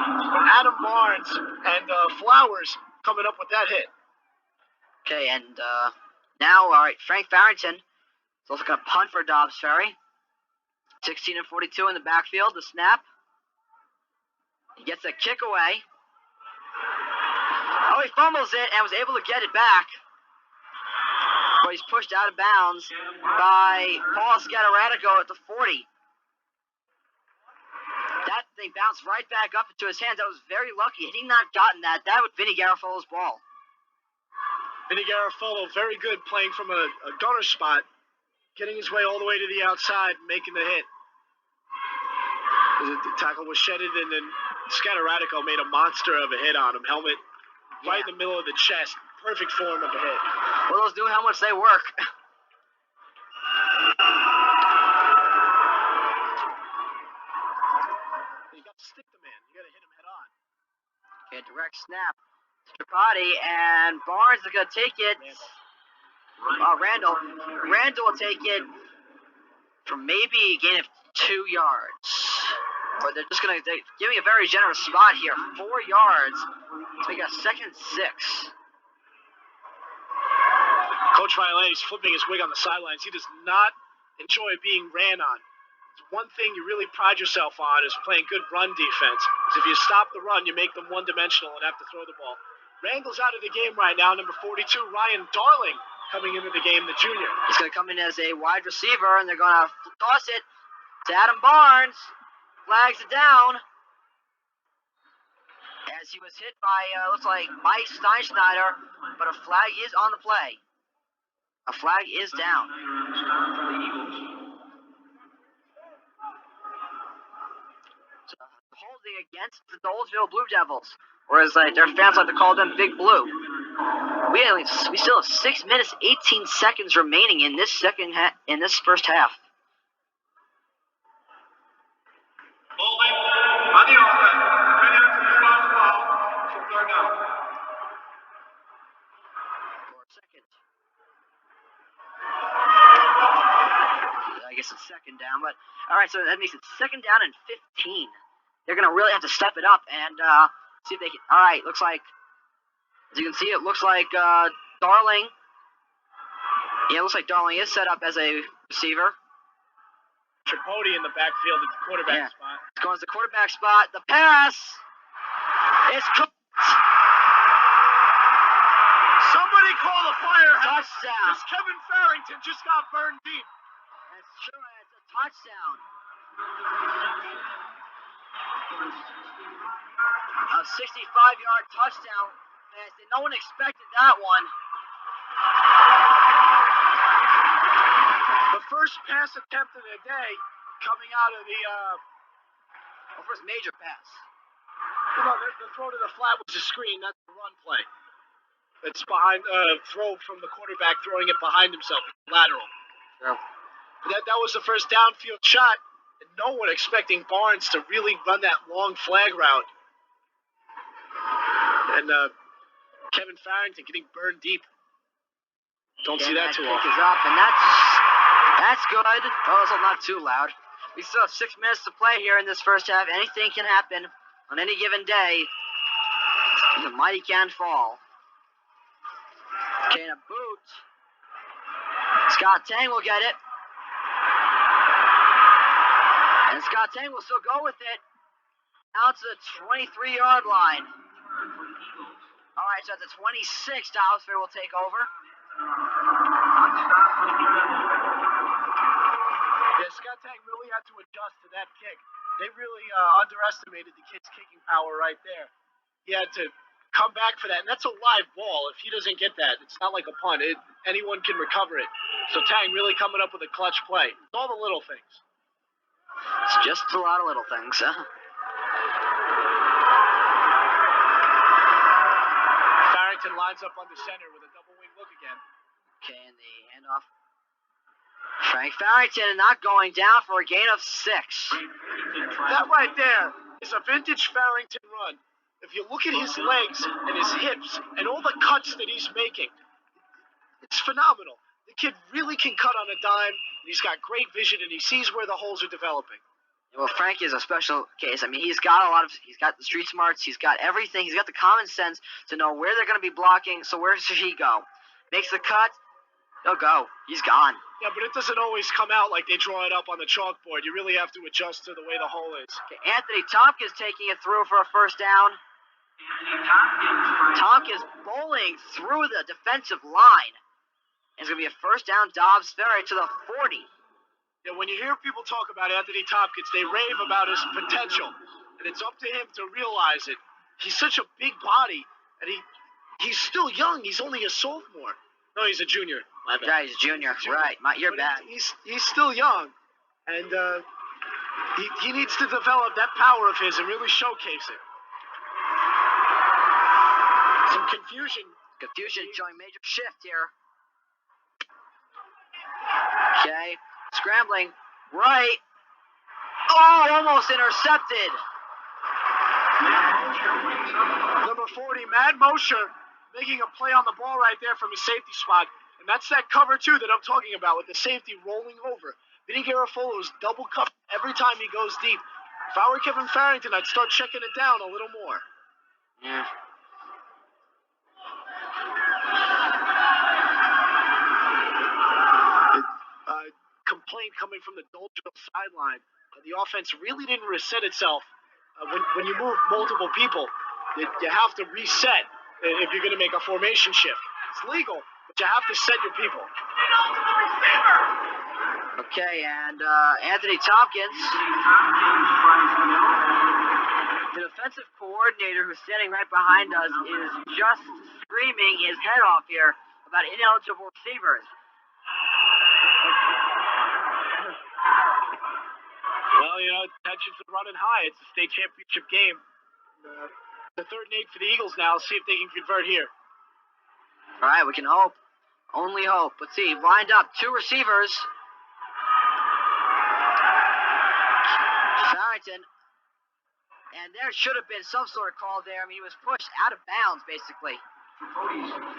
Adam Barnes and Flowers coming up with that hit.
Okay, and now, all right, Frank Farrington is also going to punt for Dobbs Ferry. 16 and 42 in the backfield, the snap. He gets a kick away. Oh, he fumbles it and was able to get it back. But he's pushed out of bounds by Paul Scataratico at the 40. That thing bounced right back up into his hands. That was very lucky. Had he not gotten that, that would Vinny Garofalo's ball.
Vinny Garofalo, very good playing from a gunner spot, getting his way all the way to the outside, making the hit. The tackle was shedded, and then Scataratico made a monster of a hit on him. Helmet right in the middle of the chest. Perfect form of a hit.
Well, those new helmets, they work.
You got to stick the man. You got to hit him head on.
Okay, direct snap to Tripati, and Barnes is going to take it. Randall. Randall will take it for maybe a gain of 2 yards. Or they're just going to give me a very generous spot here. 4 yards. So we got 2nd and 6.
Coach Violani's flipping his wig on the sidelines. He does not enjoy being ran on. It's one thing you really pride yourself on is playing good run defense. Because if you stop the run, you make them one-dimensional and have to throw the ball. Randall's out of the game right now. Number 42, Ryan Darling, coming into the game, the junior.
He's going to come in as a wide receiver, and they're going to toss it to Adam Barnes. Flags it down. As he was hit by, looks like Mike Steinschneider, but a flag is on the play. A flag is down. So, holding against the Dolgeville Blue Devils, or as their fans like to call them, Big Blue. We still have 6 minutes 18 seconds remaining in this first half.
Holding on the offense. Right after the spot the ball. So 3rd down.
Or second. I guess it's 2nd down, but all right. So that makes it 2nd down and 15. They're gonna really have to step it up and see if they can. All right, looks like, as you can see, it looks like Darling. Yeah, it looks like Darling is set up as a receiver.
Tripodi in the backfield at the quarterback spot.
It's going to the quarterback spot. The pass is cooked.
Somebody call the fire.
Touchdown.
Because Kevin Farrington just got burned deep.
That's true. It's a touchdown. A 65-yard touchdown. No one expected that one.
The first pass attempt of the day coming out of the
First major pass.
no, the throw to the flat was a screen. That's the run play. It's behind throw from the quarterback throwing it behind himself. Lateral.
Sure.
That was the first downfield shot, and no one expecting Barnes to really run that long flag route. And Kevin Farrington getting burned deep. Don't see that too
kick
often.
is up, and that's good. Oh, it's not too loud. We still have 6 minutes to play here in this first half. Anything can happen on any given day. The mighty can fall. Okay, and a boot. Scott Tang will get it. And Scott Tang will still go with it. Out to the 23-yard line. All right, so at the 26, Dobbs Ferry will take over.
Yeah, Scott Tang really had to adjust to that kick. They really underestimated the kid's kicking power right there. He had to come back for that, and that's a live ball. If he doesn't get that, it's not like a punt. Anyone can recover it. So Tang really coming up with a clutch play. It's all the little things.
It's just a lot of little things, huh?
Farrington lines up under center with a double wing look again.
Okay, and the handoff. Frank Farrington not going down for a gain of 6.
That right there is a vintage Farrington run. If you look at his legs and his hips and all the cuts that he's making, it's phenomenal. The kid really can cut on a dime. He's got great vision, and he sees where the holes are developing.
Well, Frank is a special case. I mean, he's got the street smarts, he's got everything, he's got the common sense to know where they're going to be blocking, so where should he go? Makes the cut, he'll go. He's gone.
Yeah, but it doesn't always come out like they draw it up on the chalkboard. You really have to adjust to the way the hole is.
Okay, Anthony Tompkins taking it through for a first down. Tompkins bowling through the defensive line. And it's going to be a first down, Dobbs Ferry to the 40.
Yeah, when you hear people talk about Anthony Tompkins, they rave about his potential. And it's up to him to realize it. He's such a big body, and he's still young. He's only a sophomore. No, he's a junior. My bad.
Yeah, he's a junior. Right, you're bad.
He's still young, and he needs to develop that power of his and really showcase it. Some confusion.
Confusion showing major shift here. Okay, scrambling. Right. Oh, almost intercepted.
Number 40, Mad Mosher, making a play on the ball right there from his safety spot. And that's that cover, too, that I'm talking about, with the safety rolling over. Vinny Garofalo's double cover every time he goes deep. If I were Kevin Farrington, I'd start checking it down a little more.
Yeah.
Complaint coming from the Dolgeville sideline. The offense really didn't reset itself. When you move multiple people, you have to reset if you're going to make a formation shift. It's legal, but you have to set your people.
Okay, and Anthony Tompkins, the defensive coordinator who's standing right behind us, is just screaming his head off here about ineligible receivers.
Well, tensions are running high. It's a state championship game. The 3rd and 8 for the Eagles now. See if they can convert here.
All right, we can hope. Only hope. Let's see. Lined up 2 receivers. Farrington. And there should have been some sort of call there. I mean, he was pushed out of bounds, basically.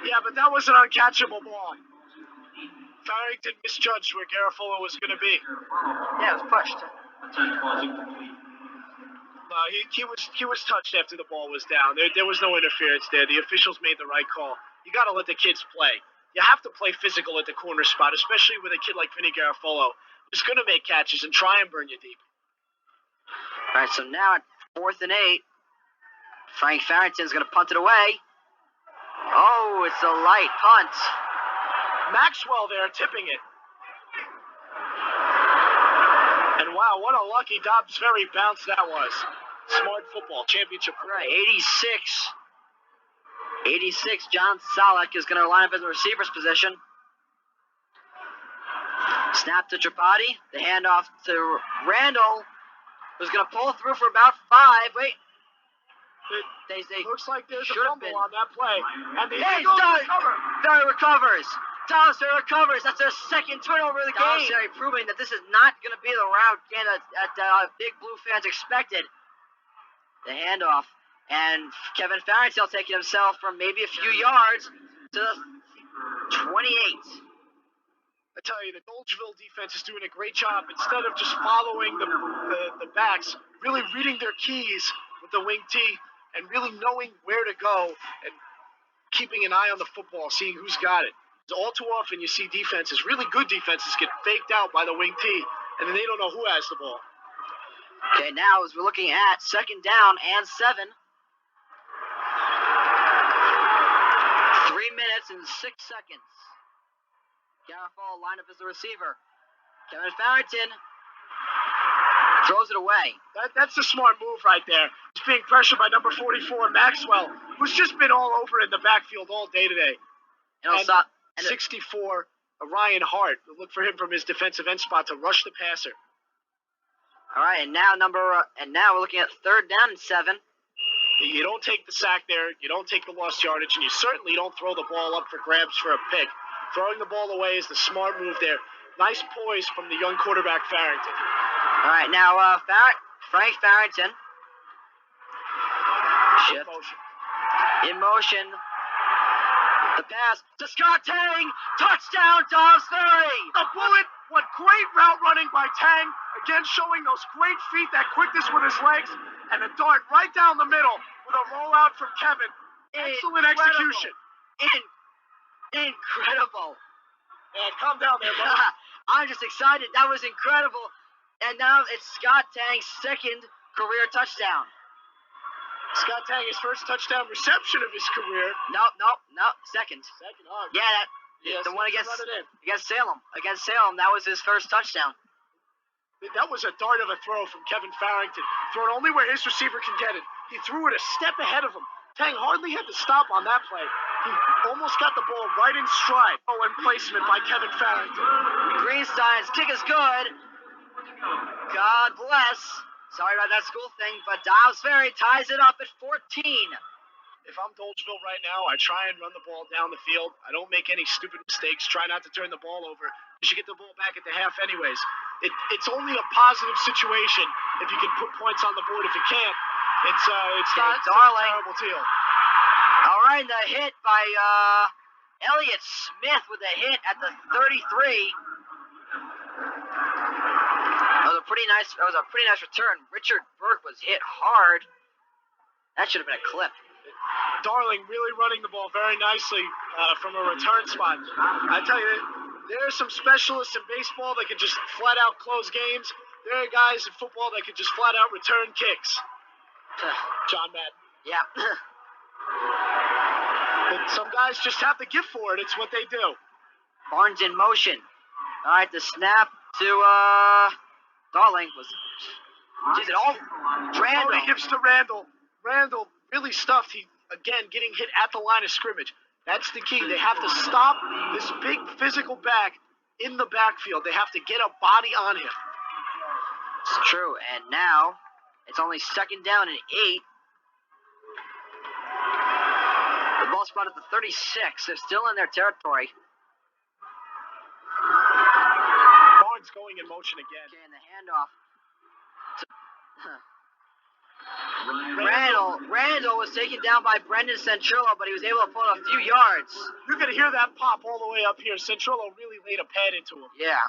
Yeah, but that was an uncatchable ball. Farrington misjudged where Garofalo was going to be.
Yeah, it was pushed.
He was touched after the ball was down. There was no interference there. The officials made the right call. You got to let the kids play. You have to play physical at the corner spot, especially with a kid like Vinny Garofalo, who's going to make catches and try and burn you deep.
All right, so now at 4th and 8, Frank Farrington's going to punt it away. Oh, it's a light punt.
Maxwell there tipping it. And wow, what a lucky Dobbs Ferry bounce that was. Smart football, championship football.
Right, 86, John Solak is going to line up in the receiver's position. Snap to Tripati. The handoff to Randall, who's going to pull through for about 5. Wait.
It looks like there's a
Should've
fumble
been.
on that play. And the
Hey,
Eagles recover.
Ferry recovers. Dobbs recovers. That's their second turnover of the game. Dobbs proving that this is not going to be the route again that Big Blue fans expected. The handoff. And Kevin Farrington taking himself from maybe a few yards to the 28.
I tell you, the Dolgeville defense is doing a great job. Instead of just following the backs, really reading their keys with the wing T and really knowing where to go and keeping an eye on the football, seeing who's got it. All too often you see defenses, really good defenses, get faked out by the wing T, and then they don't know who has the ball.
Okay, now as we're looking at 2nd down and 7. 3 minutes and 6 seconds. Garofalo lined up as the receiver. Kevin Farrington throws it away.
That's a smart move right there. He's being pressured by number 44, Maxwell, who's just been all over in the backfield all day today. And 64, Ryan Hart. Look for him from his defensive end spot to rush the passer.
All right, and now we're looking at 3rd down and 7.
You don't take the sack there, you don't take the lost yardage, and you certainly don't throw the ball up for grabs for a pick. Throwing the ball away is the smart move there. Nice poise from the young quarterback, Farrington.
All right, now Frank Farrington. Shift. In motion. The pass to Scott Tang. Touchdown, Dobbs Ferry.
The bullet. What great route running by Tang. Again, showing those great feet, that quickness with his legs, and a dart right down the middle with a rollout from Kevin. Excellent execution.
Incredible.
Yeah, calm down there, bud.
I'm just excited. That was incredible. And now it's Scott Tang's 2nd career touchdown.
Scott Tang, his first touchdown reception of his career.
No, 2nd.
Second, oh,
Yeah, the one against Salem. Against Salem, that was his first touchdown.
That was a dart of a throw from Kevin Farrington. Thrown only where his receiver can get it. He threw it a step ahead of him. Tang hardly had to stop on that play. He almost got the ball right in stride. Oh, and placement by Kevin Farrington.
Greenstein's kick is good. God bless. Sorry about that school thing, but Dobbs Ferry ties it up at 14.
If I'm Dolgeville right now, I try and run the ball down the field. I don't make any stupid mistakes. Try not to turn the ball over. You should get the ball back at the half anyways. It's only a positive situation if you can put points on the board. If you can't, it's not a terrible deal.
All right, the hit by Elliott Smith with a hit at the 33. That was a pretty nice return. Richard Burke was hit hard. That should have been a clip.
Darling really running the ball very nicely from a return spot. I tell you, there are some specialists in baseball that can just flat out close games. There are guys in football that can just flat out return kicks. John Madden.
Yeah.
But some guys just have the gift for it. It's what they do.
Barnes in motion. All right, the snap to Darling was. Jeez, it all. Randall.
He gives to Randall. Randall really stuffed. He again getting hit at the line of scrimmage. That's the key. They have to stop this big physical back in the backfield. They have to get a body on him.
It's true. And now it's only 2nd down and 8. The ball spot at the 36. They're still in their territory.
Barnes going in motion again.
Okay, and the handoff. Randall was taken down by Brendan Centrillo, but he was able to pull a few yards.
You're going to hear that pop all the way up here. Centrillo really laid a pad into him.
Yeah.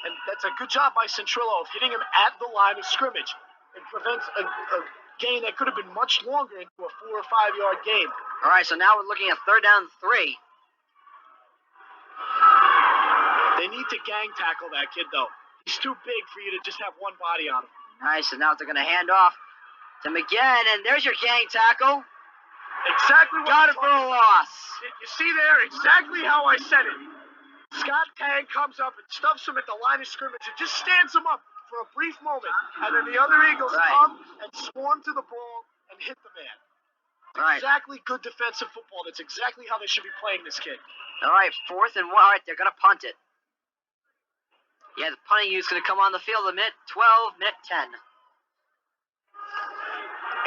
And that's a good job by Centrillo of hitting him at the line of scrimmage. It prevents a gain that could have been much longer into a 4 or 5 yard gain.
All right, so now we're looking at 3rd down and 3.
They need to gang tackle that kid, though. He's too big for you to just have one body on him.
Nice, and now they're going to hand off to McGinn, and there's your gang tackle.
Exactly what
Got it for a loss.
You see there, exactly how I said it. Scott Tang comes up and stuffs him at the line of scrimmage and just stands him up for a brief moment. And then the other Eagles come and swarm to the ball and hit the man. Exactly good defensive football. That's exactly how they should be playing this kid.
All right, 4th and 1. All right, they're going to punt it. Yeah, the punting unit's going to come on the field a minute 12, minute 10.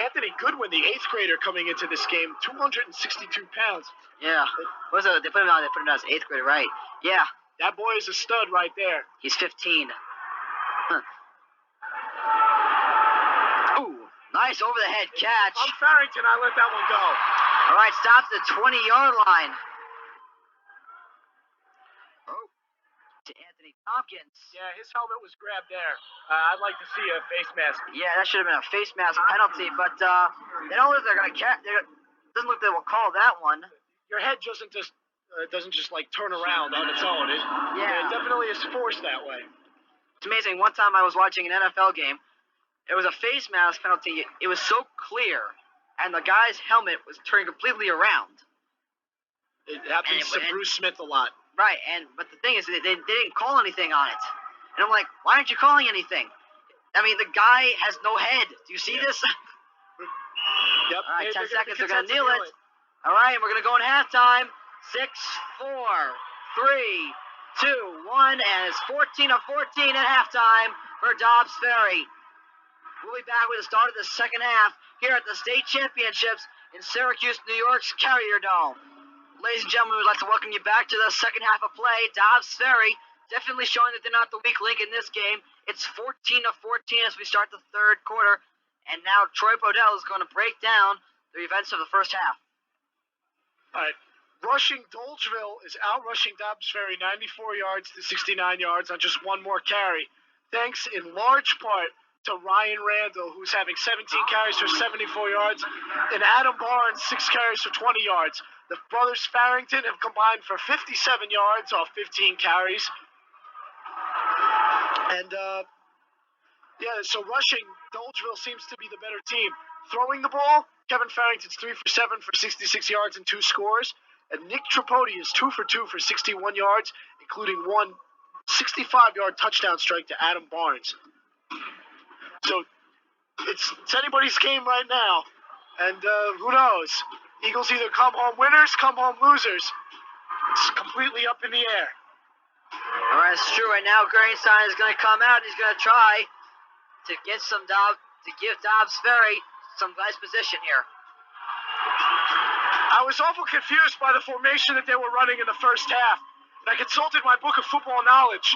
Anthony Goodwin, the 8th grader coming into this game, 262 pounds.
Yeah. What's it? They put him out as 8th grader, right? Yeah.
That boy is a stud right there.
He's 15. Huh. Ooh, nice over the head catch.
I'm Farrington. I let that one go.
All right, stops at the 20-yard line. Oh, to Anthony Tompkins.
Yeah, his helmet was grabbed there. I'd like to see a face mask.
Yeah, that should have been a face mask penalty, but they don't look like they're gonna catch. Doesn't look like they will call that one.
Your head doesn't just like turn around on its own. It definitely is forced that way.
It's amazing. One time I was watching an NFL game. It was a face mask penalty. It was so clear, and the guy's helmet was turned completely around.
It happens to Bruce Smith a lot.
Right, but the thing is, they didn't call anything on it. And I'm like, why aren't you calling anything? I mean, the guy has no head. Do you see this?
Yep.
All right, 10 seconds. They're going to kneel it. All right, we're going to go in halftime. 6, 4, 3, 2, 1, and it's 14-14 at halftime for Dobbs Ferry. We'll be back with the start of the second half here at the state championships in Syracuse, New York's Carrier Dome. Ladies and gentlemen, we'd like to welcome you back to the second half of play. Dobbs Ferry definitely showing that they're not the weak link in this game. It's 14-14 as we start the third quarter. And now Troy Podell is going to break down the events of the first half.
All right. Dolgeville is out-rushing Dobbs Ferry 94 yards to 69 yards on just one more carry. Thanks in large part to Ryan Randall, who's having 17 carries for 74 yards, and Adam Barnes, 6 carries for 20 yards. The brothers Farrington have combined for 57 yards off 15 carries. And, so rushing, Dolgeville seems to be the better team. Throwing the ball, Kevin Farrington's 3 for 7 for 66 yards and 2 scores. And Nick Tripodi is 2 for 2 for 61 yards, including one 65-yard touchdown strike to Adam Barnes. So it's anybody's game right now. And who knows? Eagles either come home winners, come home losers. It's completely up in the air.
All right, it's true. Right now, Greenstein is going to come out. And he's going to try to get give Dobbs Ferry some nice position here.
I was awful confused by the formation that they were running in the first half. And I consulted my book of football knowledge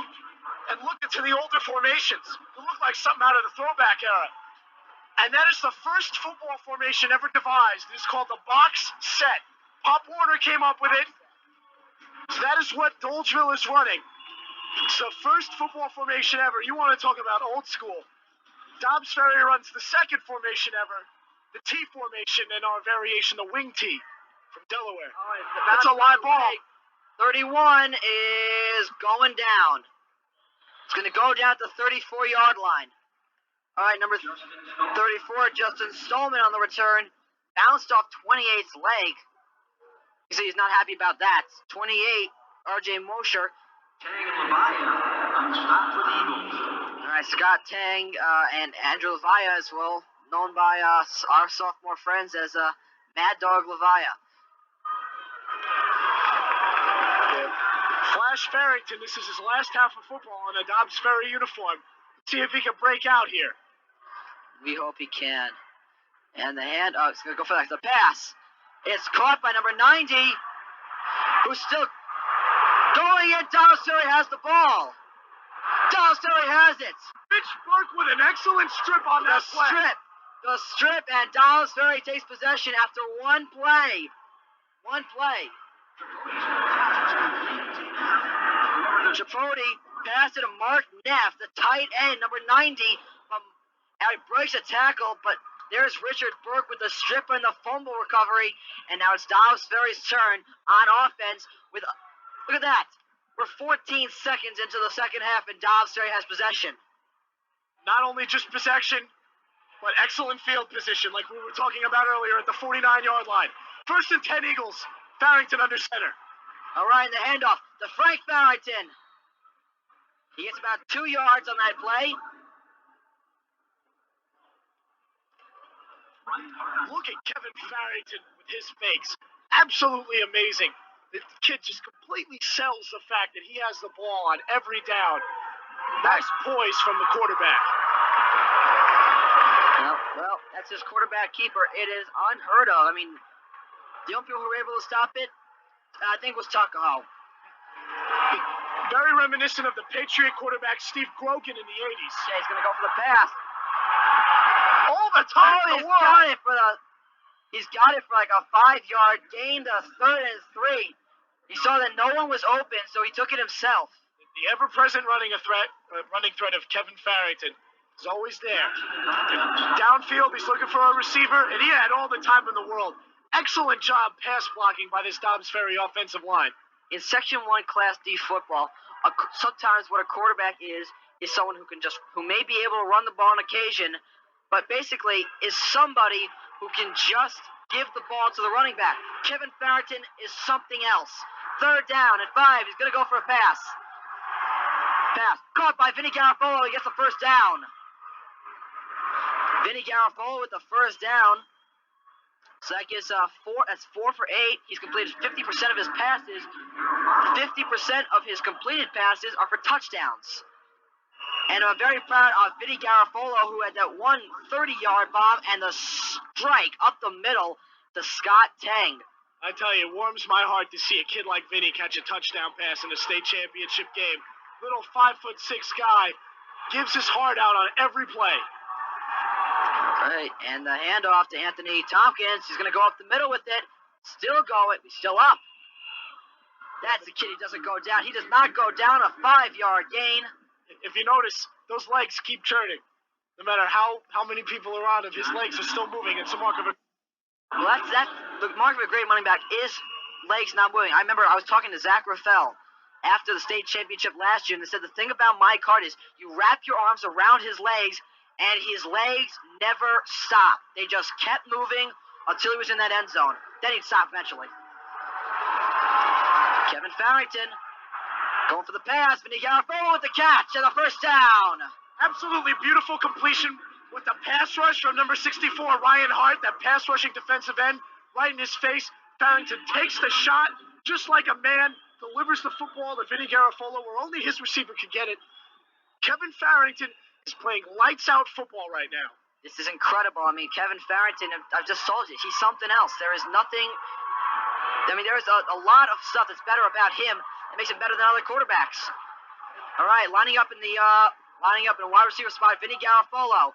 and looked into the older formations. It looked like something out of the throwback era. And that is the first football formation ever devised. It's called the box set. Pop Warner came up with it. So that is what Dolgeville is running. It's the first football formation ever. You want to talk about old school. Dobbs Ferry runs the second formation ever, the T formation, and our variation, the wing T from Delaware.
All right,
that's a live ball.
31 is going down. It's going to go down at the 34-yard line. All right, number 34, Justin Stolman on the return. Bounced off 28's leg. You see he's not happy about that. 28, R.J. Mosher.
Tang and Levaya on stop for the Eagles.
All right, Scott Tang and Andrew Levaya as well, known by our sophomore friends as Mad Dog Levaya.
Flash Farrington, this is his last half of football in a Dobbs Ferry uniform. Let's see if he can break out here.
We hope he can. And the hand, it's going to go for the pass. It's caught by number 90, who's still going in. Dobbs Ferry has the ball. Dobbs Ferry has it.
Mitch Burke with an excellent strip on that play.
The strip, and Dobbs Ferry takes possession after one play. Tripodi passed it to Mark Neff, the tight end, number 90. He breaks a tackle, but there's Richard Burke with the strip and the fumble recovery, and now it's Dobbs Ferry's turn on offense. Look at that. We're 14 seconds into the second half, and Dobbs Ferry has possession.
Not only just possession, but excellent field position, like we were talking about earlier at the 49-yard line. 1st and 10 Eagles. Farrington under center.
All right, the handoff to Frank Farrington. He gets about 2 yards on that play.
Look at Kevin Farrington with his fakes. Absolutely amazing. The kid just completely sells the fact that he has the ball on every down. Nice poise from the quarterback.
Well, That's his quarterback keeper. It is unheard of. I mean, the only people who were able to stop it, I think, was Tuckahoe.
Very reminiscent of the Patriot quarterback Steve Grogan in the 80s.
Yeah, he's going to go for the pass.
All the time in the world.
He's got it for like a 5-yard gain to 3rd and 3. He saw that no one was open, so he took it himself.
The ever-present running threat of Kevin Farrington is always there. Downfield, he's looking for a receiver, and he had all the time in the world. Excellent job pass blocking by this Dobbs Ferry offensive line.
In Section 1 Class D football, sometimes what a quarterback is someone who may be able to run the ball on occasion, but basically is somebody who can just give the ball to the running back. Kevin Farrington is something else. 3rd down and 5. He's going to go for a pass. Pass. Caught by Vinny Garofalo. He gets the first down. Vinny Garofalo with the first down. So that gives 4 for 8. He's completed 50% of his passes. 50% of his completed passes are for touchdowns. And I'm very proud of Vinny Garofalo, who had that one 30-yard bomb and the strike up the middle to Scott Tang.
I tell you, it warms my heart to see a kid like Vinny catch a touchdown pass in a state championship game. Little 5'6" guy gives his heart out on every play.
Right, and the handoff to Anthony Tompkins. He's going to go up the middle with it. Still going. He's still up. That's the kid who doesn't go down. He does not go down. A 5-yard gain.
If you notice, those legs keep turning. No matter how many people are on him, his legs are still moving. It's a mark of a...
Well, the mark of a great running back is legs not moving. I remember I was talking to Zach Raffel after the state championship last year, and they said the thing about Mike Hart is you wrap your arms around his legs, and his legs never stopped. They just kept moving until he was in that end zone. Then he'd stop eventually. Kevin Farrington going for the pass. Vinny Garofalo with the catch and the first down.
Absolutely beautiful completion with the pass rush from number 64, Ryan Hart, that pass rushing defensive end right in his face. Farrington takes the shot just like a man, delivers the football to Vinny Garofalo where only his receiver could get it. Kevin Farrington is playing lights-out football right now.
This is incredible. I mean, Kevin Farrington, I've just told you, he's something else. There is nothing... I mean, there's a lot of stuff that's better about him that makes him better than other quarterbacks. All right, lining up in a wide receiver spot, Vinny Garofalo.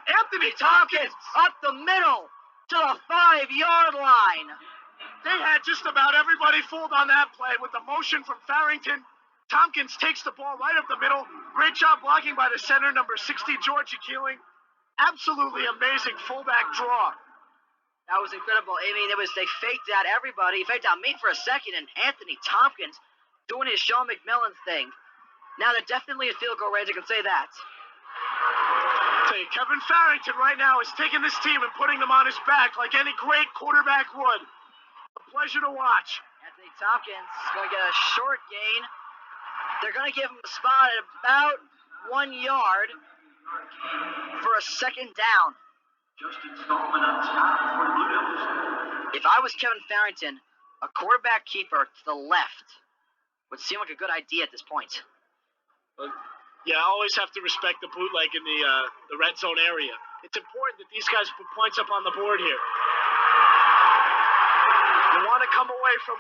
Anthony Tompkins
up the middle to the 5-yard line.
They had just about everybody fooled on that play with the motion from Farrington. Tompkins takes the ball right up the middle. Great job blocking by the center, number 60, Georgia Keeling. Absolutely amazing fullback draw.
That was incredible. I mean, they faked out everybody. Faked out me for a second, and Anthony Tompkins doing his Sean McMillan thing. Now they're definitely a field goal range, I can say that.
I'll tell you, Kevin Farrington right now is taking this team and putting them on his back like any great quarterback would. A pleasure to watch.
Anthony Tompkins is going to get a short gain. They're going to give him a spot at about 1 yard for a second down. If I was Kevin Farrington, a quarterback keeper to the left would seem like a good idea at this point.
Yeah, I always have to respect the bootleg in the red zone area. It's important that these guys put points up on the board here. You want to come away from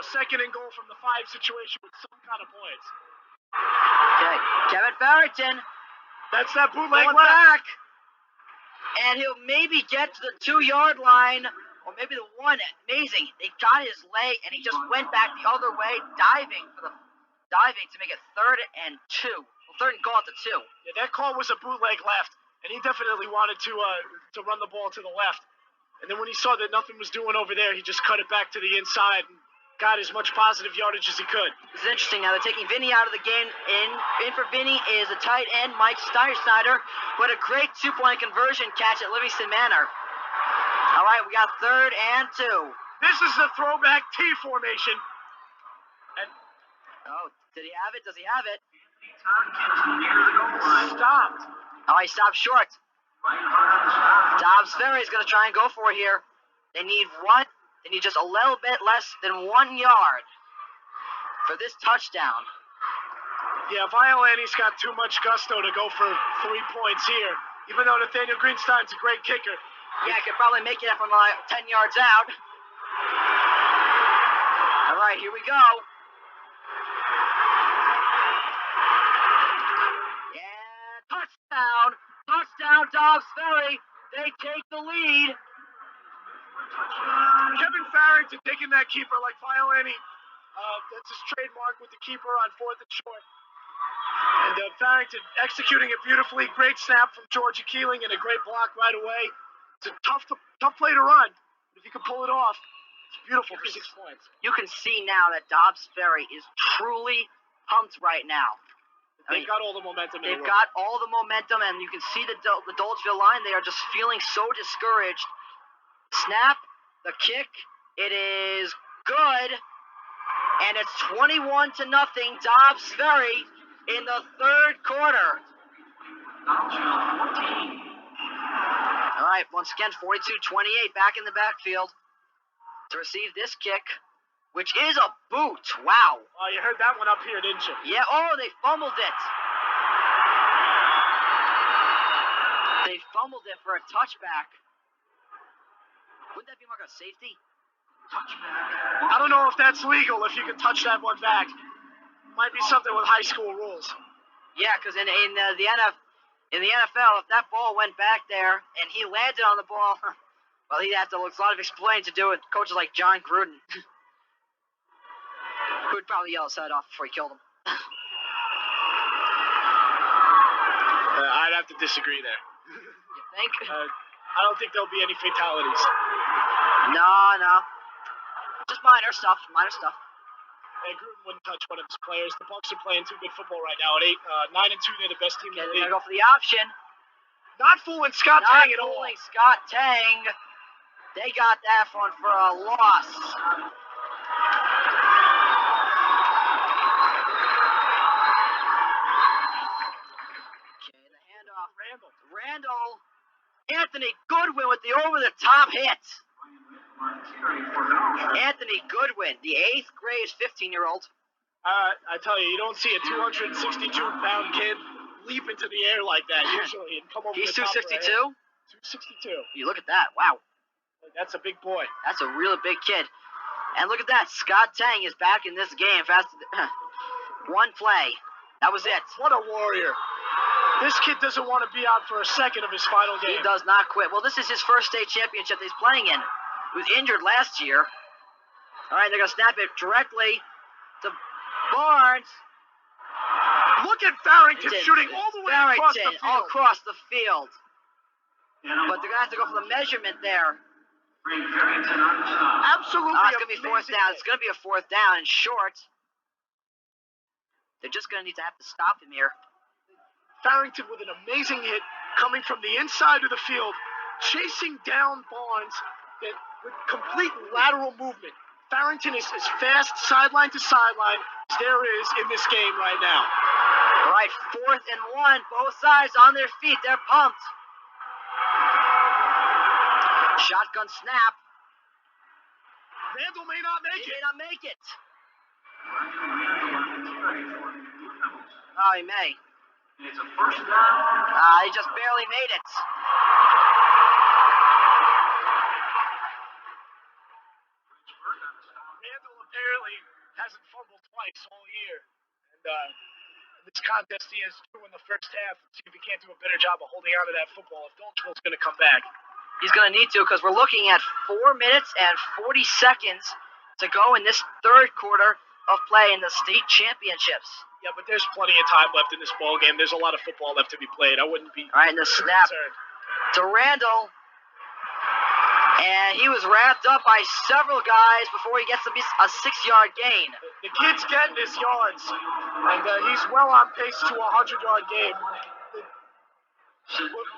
a second and goal from the 5 situation with some kind of points.
Okay, Kevin Farrington.
That's that bootleg
going
left.
Back. And he'll maybe get to the 2-yard line, or maybe the 1. Amazing. They got his leg, and he just went back the other way, diving to make it 3rd and 2. Well, 3rd and goal at the 2.
Yeah, that call was a bootleg left, and he definitely wanted to run the ball to the left. And then when he saw that nothing was doing over there, he just cut it back to the inside and got as much positive yardage as he could.
This is interesting. Now they're taking Vinny out of the game. In for Vinny is the tight end, Mike Steinsnyder, who had a great 2-point conversion catch at Livingston Manor. All right, we got 3rd and 2.
This is the throwback T formation. And
did he have it? Does he have it?
Stopped.
Oh, he stopped short. Dobbs Ferry is going to try and go for it here. They need what? They need just a little bit less than 1 yard for this touchdown.
Yeah, Violani's got too much gusto to go for 3 points here. Even though Nathaniel Greenstein's a great kicker.
Yeah, I could probably make it from 10 yards out. All right, here we go. Yeah, touchdown. Touchdown, Dobbs Ferry. They take the lead.
Kevin Farrington taking that keeper like Violani. That's his trademark with the keeper on 4th and short. And Farrington executing it beautifully. Great snap from Georgia Keeling and a great block right away. It's a tough play to run. If you can pull it off, it's beautiful for 6 points.
You can see now that Dobbs Ferry is truly pumped right now.
They've got all the momentum in the
They've
room.
got all the momentum, and you can see the Dolgeville line. They are just feeling so discouraged. Snap, the kick, it is good, and it's 21-0, Dobbs Ferry in the 3rd quarter. All right, once again, 42-28 back in the backfield to receive this kick, which is a boot. Wow.
Oh, you heard that one up here, didn't you?
Yeah, oh, they fumbled it. They fumbled it for a touchback. Wouldn't that be like a safety? Touchback.
I don't know if that's legal, if you can touch that one back. Might be something with high school rules.
Yeah, because in the NFL, if that ball went back there and he landed on the ball, well, he'd have to look a lot of explaining to do with coaches like John Gruden. Who would probably yell his head off before he killed him.
I'd have to disagree there.
You think?
I don't think there'll be any fatalities.
No. Just minor stuff.
Hey, Gruden wouldn't touch one of his players. The Bucs are playing too good football right now. At 9-2, they're the best team in the
They're
league.
going to go for the option.
Not fooling Scott Tang at all.
Not fooling Scott Tang. They got that one for a loss. Okay, the handoff. Randall. Anthony Goodwin with the over-the-top hit. Anthony Goodwin, the 8th grade 15-year-old.
I tell you, you don't see a 262-pound kid leap into the air like that usually and come over
He's
the top
262?
262.
You look at that. Wow.
That's a big boy.
That's a really big kid. And look at that. Scott Tang is back in this game. One play. That was it.
What a warrior. This kid doesn't want to be out for a second of his final game.
He does not quit. Well, this is his first state championship that he's playing in. He was injured last year. All right, they're going to snap it directly to Barnes.
Look at Farrington shooting all the way across the field.
All across the field. But they're going to have to go for the measurement there.
Absolutely.
It's going to be 4th down. It's going to be a 4th down and short. They're just going to need to have to stop him here.
Farrington with an amazing hit coming from the inside of the field, chasing down Barnes with complete lateral movement. Farrington is as fast sideline to sideline as there is in this game right now.
All right, 4th and 1. Both sides on their feet. They're pumped. Shotgun snap.
Randall may not make
He
it.
may not make it. Oh, he may.
It's a first down.
He just barely made it.
Randall apparently hasn't fumbled twice all year. And in this contest, he has 2 in the first half. Let's see if he can't do a better job of holding on to that football if Dolgeville's going to come back.
He's going to need to because we're looking at 4 minutes and 40 seconds to go in this 3rd quarter of play in the state championships.
Yeah, but there's plenty of time left in this ball game. There's a lot of football left to be played. I wouldn't be
All right, and the snap
concerned.
to Randall. And he was wrapped up by several guys before he gets a 6-yard gain.
The kid's getting his yards, and he's well on pace to a 100-yard game.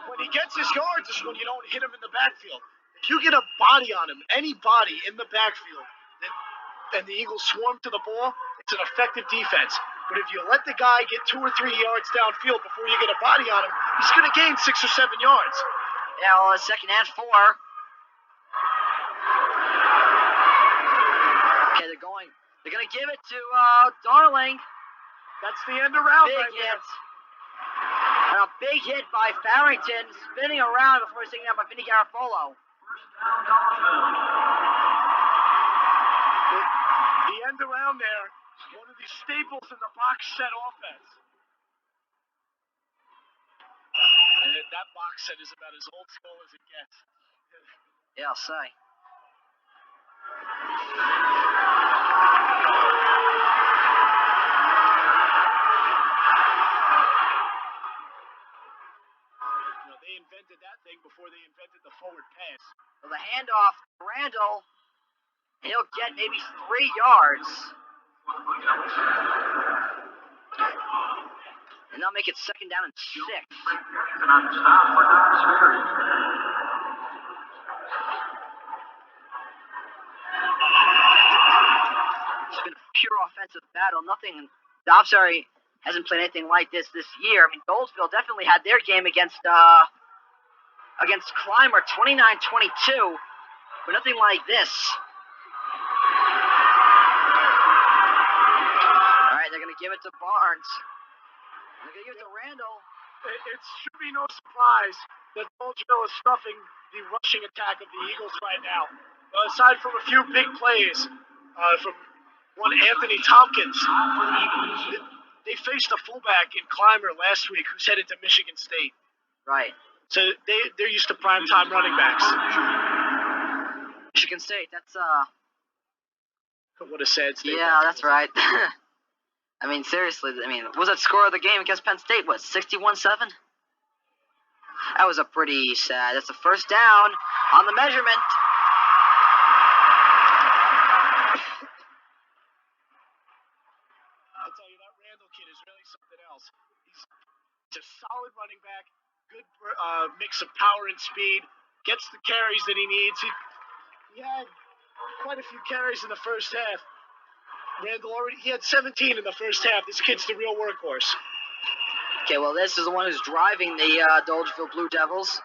When he gets his yards is when you don't hit him in the backfield. If you get a body on him, any body in the backfield, and the Eagles swarm to the ball, it's an effective defense. But if you let the guy get 2 or 3 yards downfield before you get a body on him, he's going to gain 6 or 7 yards.
Yeah, well, 2nd and 4. Okay, they're going to give it to Darling.
That's the end around
Big
right
hit.
there.
And a big hit by Farrington, spinning around before he's taken out by Vinny Garofalo.
The end around there, one of these staples in the box set offense. And that box set is about as old school as it gets.
Yeah, I'll say.
They invented that thing before they invented the forward pass.
So the handoff, Randall, he'll get maybe 3 yards. And they'll make it 2nd down and 6. It's been a pure offensive battle. Nothing. Dobbs hasn't played anything like this year. I mean, Dolgeville definitely had their game against Clymer, 29-22, but nothing like this. All right, they're going to give it to Barnes. They're going to give it to Randall.
It should be no surprise that Dolgeville is stuffing the rushing attack of the Eagles right now. Aside from a few big plays from one Anthony Tompkins, they faced a fullback in Clymer last week who's headed to Michigan State.
Right.
So they're used to primetime running backs.
Michigan State, that's
What a sad state.
Yeah, that's right. I mean, seriously, what was that score of the game against Penn State? What, 61-7? That was a pretty sad. That's a 1st down on the measurement.
I'll tell you, that Randall kid is really something else. He's a solid running back, good mix of power and speed, gets the carries that he needs. He had quite a few carries in the first half. Randall he had 17 in the first half. This kid's the real workhorse.
Okay, well, this is the one who's driving the Dolgeville Blue Devils.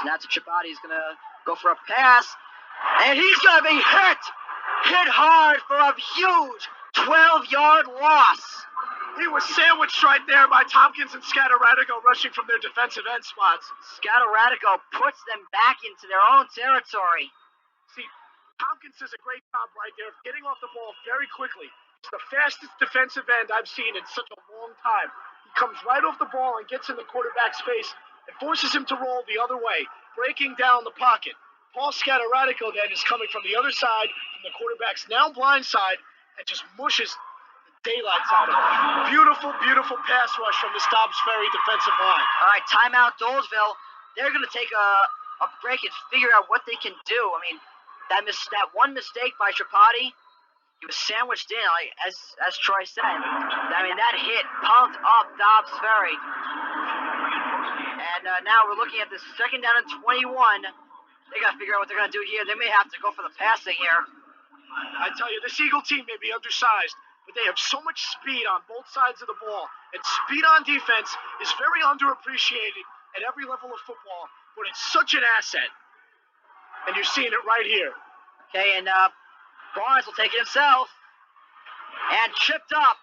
Snap to Chapati. He's going to go for a pass. And he's going to be hit! Hit hard for a huge 12-yard loss.
He was sandwiched right there by Tompkins and Scataratico rushing from their defensive end spots.
Scataratico puts them back into their own territory.
See, Tompkins does a great job right there of getting off the ball very quickly. It's the fastest defensive end I've seen in such a long time. He comes right off the ball and gets in the quarterback's face and forces him to roll the other way, breaking down the pocket. Paul Scataratico then is coming from the other side, from the quarterback's now blind side, and just mushes the daylights out of him. Beautiful, beautiful pass rush from this Dobbs Ferry defensive line.
All right, timeout, Dolgeville. They're going to take a break and figure out what they can do. I mean, that one mistake by Chapati, he was sandwiched in, like as Troy said. I mean, that hit pumped up Dobbs Ferry. And now we're looking at this 2nd down and 21. They got to figure out what they're going to do here. They may have to go for the passing here.
I tell you, this Eagle team may be undersized, but they have so much speed on both sides of the ball. And speed on defense is very underappreciated at every level of football, but it's such an asset. And you're seeing it right here.
Okay, and Barnes will take it himself. And tripped up.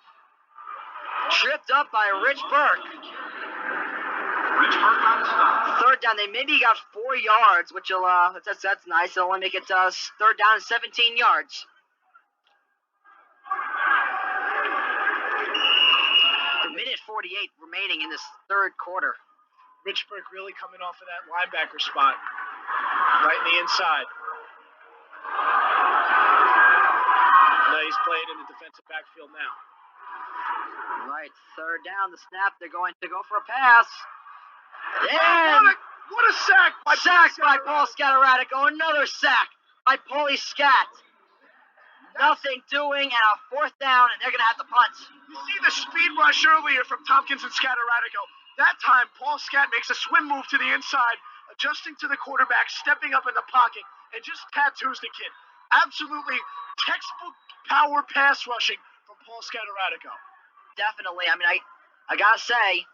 Tripped up by Rich Burke.
Rich Burke on the stop.
3rd down. They maybe got 4 yards, which will that's nice. They'll only make it 3rd down and 17 yards. A minute 48 remaining in this 3rd quarter.
Rich Burke really coming off of that linebacker spot. Right in the inside. Now he's playing in the defensive backfield now.
Right, 3rd down, the snap. They're going to go for a pass. And
What a sack by
Paul Scataratico. Another sack by Paulie Scat. Nothing doing, and a 4th down, and they're going to have to punt.
You see the speed rush earlier from Tompkins and Scataratico. That time, Paul Scat makes a swim move to the inside, adjusting to the quarterback, stepping up in the pocket, and just tattoos the kid. Absolutely textbook power pass rushing from Paul Scataratico.
Definitely. I mean, I got to say,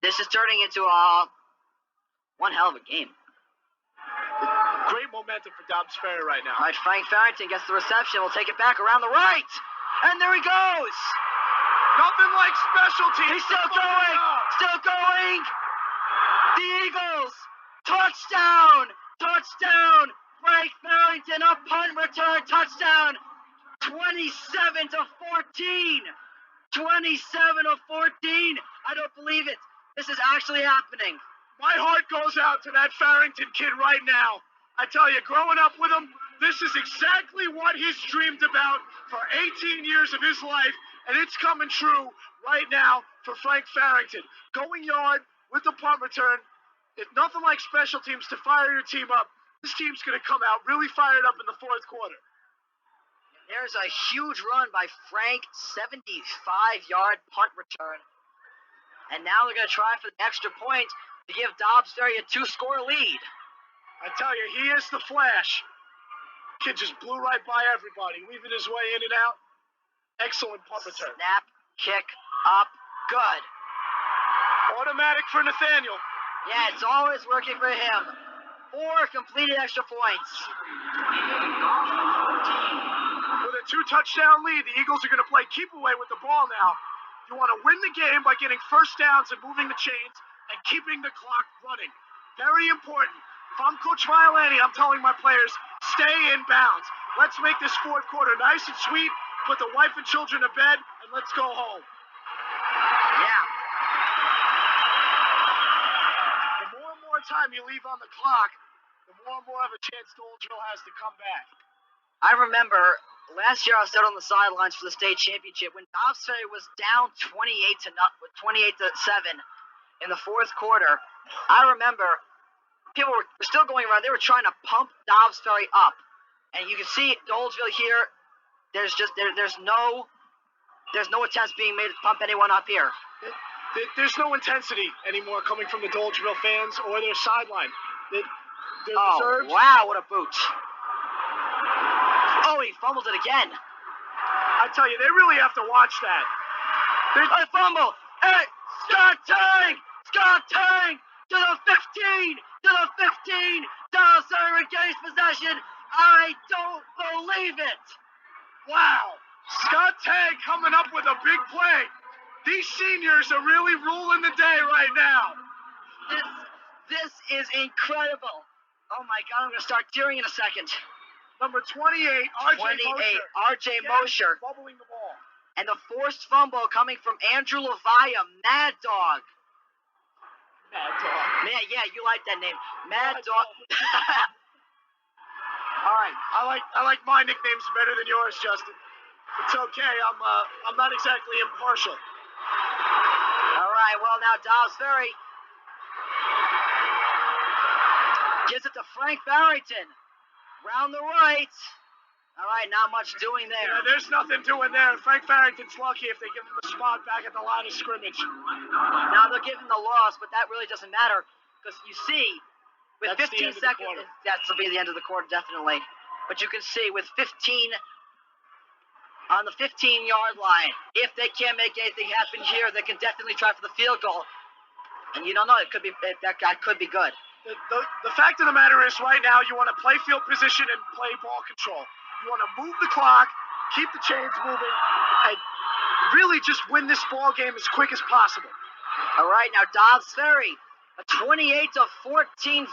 this is turning into one hell of a game.
Great momentum for Dobbs Ferry right now.
All right, Frank Farrington gets the reception. We'll take it back around the right. And there he goes.
Nothing like special teams.
He's still going. Still going. The Eagles. Touchdown. Touchdown. Frank Farrington, a punt return touchdown. 27 to 14. 27 to 14. I don't believe it. This is actually happening.
My heart goes out to that Farrington kid right now. I tell you, growing up with him, this is exactly what he's dreamed about for 18 years of his life, and it's coming true right now for Frank Farrington. Going yard with the punt return. It's nothing like special teams to fire your team up. This team's going to come out really fired up in the fourth quarter.
There's a huge run by Frank, 75-yard punt return. And now they're going to try for the extra point to give Dobbs Ferry a 2-score lead.
I tell you, he is the Flash. Kid just blew right by everybody, weaving his way in and out. Excellent punt return.
Snap, kick, up, good.
Automatic for Nathaniel.
Yeah, it's always working for him. 4 completed extra points.
With a 2-touchdown lead, the Eagles are going to play keep away with the ball now. You want to win the game by getting first downs and moving the chains and keeping the clock running. Very important. If I'm Coach Violani, I'm telling my players, stay in bounds. Let's make this fourth quarter nice and sweet, put the wife and children to bed, and let's go home.
Yeah.
The more and more time you leave on the clock, the more and more of a chance Dolgeville has to come back.
I remember last year I stood on the sidelines for the state championship when Dobbs Ferry was down 28 to 7 in the fourth quarter. I remember people were still going around. They were trying to pump Dobbs Ferry up, and you can see Dolgeville here. There's no attempts being made to pump anyone up here.
There's no intensity anymore coming from the Dolgeville fans or their sideline.
Oh, wow, what a boot. Oh, he fumbled it again.
I tell you, they really have to watch that.
A fumble. Hey, Scott Tang to the 15, to the 15. Dobbs Ferry regains possession. I don't believe it.
Wow. Scott Tang coming up with a big play. These seniors are really ruling the day right now.
This is incredible. Oh my God, I'm going to start tearing in a second.
Number 28,
R.J. Mosher.
Bubbling the ball.
And the forced fumble coming from Andrew Levia, Mad Dog.
Mad Dog.
Man, yeah, you like that name. Mad Dog. All right.
I like my nicknames better than yours, Justin. It's okay. I'm not exactly impartial.
All right. Well, now Dobbs Ferry gives it to Frank Farrington. Round the right. All right, not much doing there.
Yeah, there's nothing doing there. Frank Farrington's lucky if they give him a spot back at the line of scrimmage.
Now they'll give him the loss, but that really doesn't matter because you see, with
That's
15 seconds, that'll be the end of the quarter, definitely. But you can see with 15 on the 15-yard line, if they can't make anything happen here, they can definitely try for the field goal. And you don't know, that guy could be good.
The fact of the matter is, right now, you want to play field position and play ball control. You want to move the clock, keep the chains moving, and really just win this ball game as quick as possible.
All right, now Dobbs Ferry, a 28-14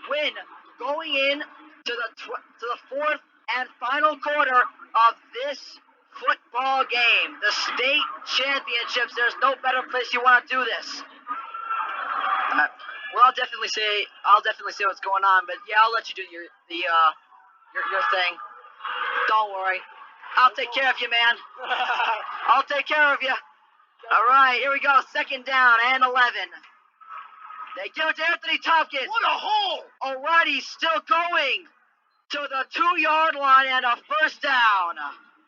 win, going in to the fourth and final quarter of this football game, the state championships. There's no better place you want to do this. Well, I'll definitely say what's going on, but yeah, I'll let you do your thing. Don't worry, I'll take care of you, man. I'll take care of you. All right, here we go. Second down and 11. They give it to Anthony Tompkins.
What a hole!
All right, he's still going to the 2-yard line and a first down.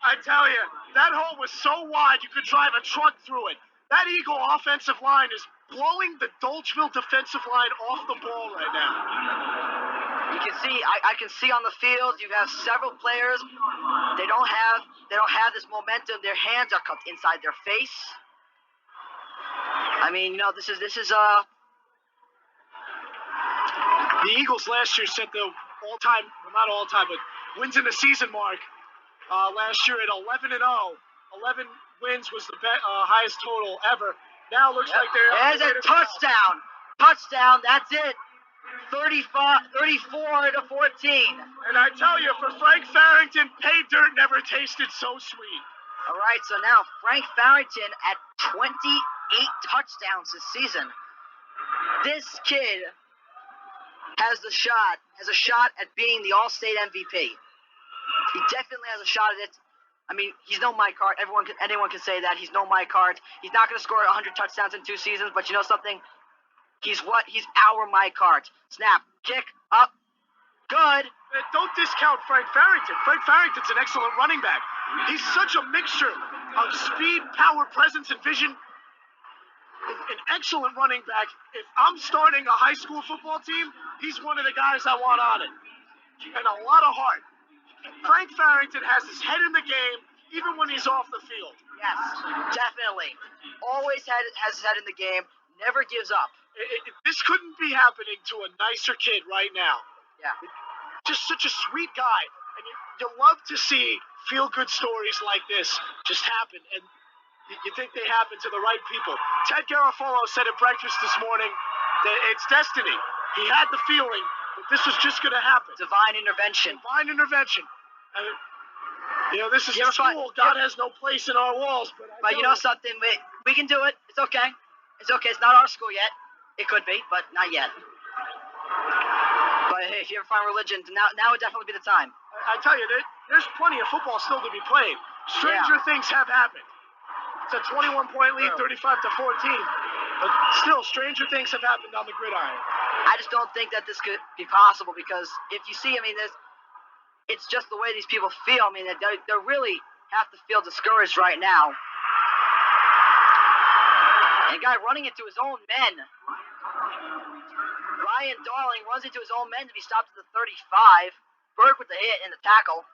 I tell you, that hole was so wide you could drive a truck through it. That Eagle offensive line is blowing the Dolgeville defensive line off the ball right now.
You can see, I can see on the field, you have several players. They don't have this momentum. Their hands are cupped inside their face. I mean, you know, this is
The Eagles last year set the all-time, well, not all-time, but wins in the season mark last year at 11-0. 11 wins was the highest total ever. Now looks like they're
There's a touchdown. Touchdown. That's it. 34 to 14.
And I tell you, for Frank Farrington, pay dirt never tasted so sweet.
All right, so now Frank Farrington at 28 touchdowns this season. This kid has a shot at being the All-State MVP. He definitely has a shot at it. I mean, he's no Mike Hart. Anyone can say that. He's no Mike Hart. He's not going to score 100 touchdowns in 2 seasons, but you know something? He's our Mike Hart. Snap, kick, up, good.
Don't discount Frank Farrington. Frank Farrington's an excellent running back. He's such a mixture of speed, power, presence, and vision. An excellent running back. If I'm starting a high school football team, he's one of the guys I want on it. And a lot of heart. Frank Farrington has his head in the game, even when he's off the field.
Yes, definitely. Always has his head in the game. Never gives up.
This couldn't be happening to a nicer kid right now.
Yeah.
Just such a sweet guy. And you love to see feel-good stories like this just happen. And you think they happen to the right people. Ted Garofalo said at breakfast this morning that it's destiny. He had the feeling that this was just going to happen.
Divine intervention.
Divine intervention. And, this is a school. God has no place in our walls.
But you know something? We can do it. It's okay. It's okay. It's not our school yet. It could be, but not yet. But hey, if you ever find religion, now would definitely be the time.
I tell you, there's plenty of football still to be played. Stranger things have happened. It's a 21-point lead, 35 to 14. But still, stranger things have happened on the gridiron.
I just don't think that this could be possible because if you see, it's just the way these people feel. I mean, they really have to feel discouraged right now. And a guy running into his own men. Ryan Darling runs into his own men to be stopped at the 35. Berg with the hit and the tackle.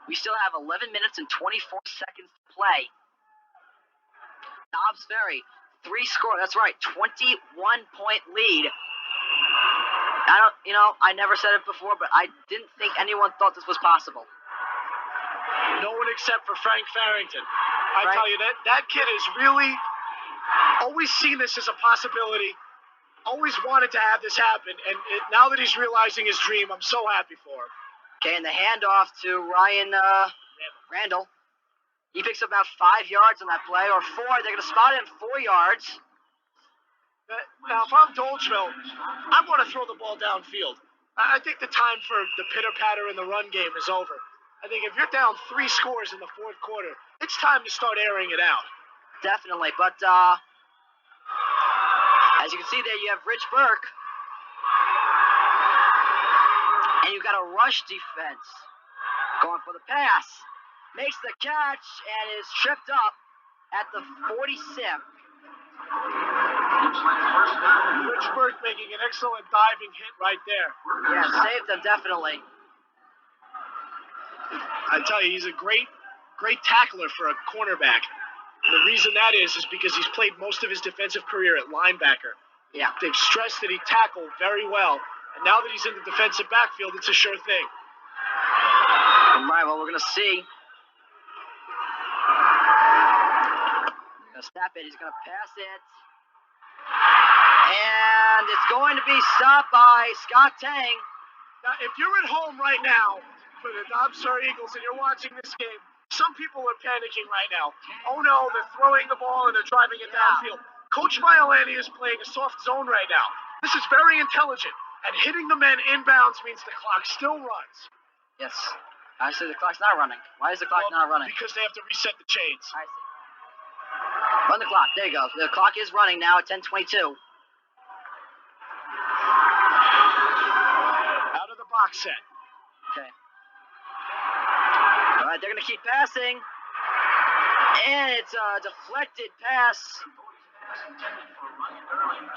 We still have 11 minutes and 24 seconds to play. Dobbs Ferry, 3 score. That's right, 21-point lead. I never said it before, but I didn't think anyone thought this was possible.
No one except for Frank Farrington. I tell you, that kid has really always seen this as a possibility, always wanted to have this happen, and now that he's realizing his dream, I'm so happy for him.
Okay, and the handoff to Ryan Randall. He picks up about 5 yards on that play, or 4. They're going to spot him 4 yards.
Now, if I'm Dolgeville, I want to throw the ball downfield. I think the time for the pitter-patter in the run game is over. I think if you're down 3 scores in the 4th quarter, it's time to start airing it out.
Definitely, but as you can see there, you have Rich Burke. And you've got a rush defense going for the pass. Makes the catch and is tripped up at the 47.
Rich Burke making an excellent diving hit right there.
Yeah, saved them definitely.
I tell you, he's a great tackler for a cornerback. The reason that is because he's played most of his defensive career at linebacker.
Yeah.
They've stressed that he tackled very well. And now that he's in the defensive backfield, it's a sure thing.
All right, well, we're going to see. He's going to snap it. He's going to pass it. And it's going to be stopped by Scott Tang.
Now, if you're at home right now for the Dobbs Eagles and you're watching this game, some people are panicking right now. Oh, no, they're throwing the ball and they're driving it downfield. Coach Miolani is playing a soft zone right now. This is very intelligent. And hitting the men inbounds means the clock still runs.
Yes. I see the clock's not running. Why is the clock not running?
Because they have to reset the chains.
I see. Run the clock. There you go. The clock is running now at 10:22.
Out of the box set.
Okay. All right, they're going to keep passing. And it's a deflected pass.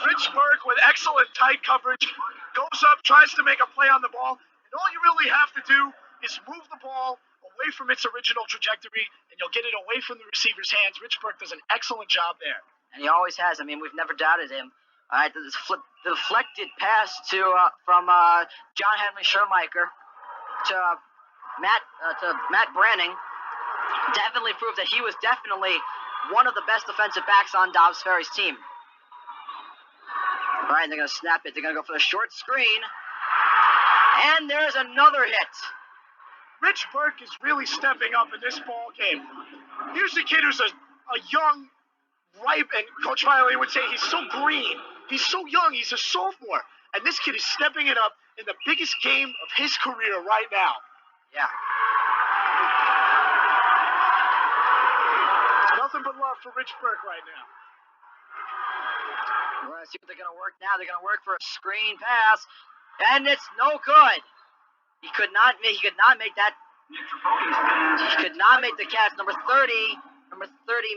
Rich Burke with excellent tight coverage goes up, tries to make a play on the ball, and all you really have to do is move the ball away from its original trajectory, and you'll get it away from the receiver's hands. Rich Burke does an excellent job there.
And he always has. I mean, we've never doubted him. All right, the deflected pass to from John Henry Schermiker to Matt Branning definitely proved that he was definitely one of the best defensive backs on Dobbs Ferry's team. All right, they're going to snap it. They're going to go for the short screen. And there's another hit.
Rich Burke is really stepping up in this ball game. Here's a kid who's a young, ripe, and Coach Riley would say he's so green. He's so young. He's a sophomore. And this kid is stepping it up in the biggest game of his career right now.
Yeah.
Nothing but love for Rich Burke right now.
We're going to see what they're going to work now. They're going to work for a screen pass. And it's no good. He could not make that. He could not make the catch. Number 30,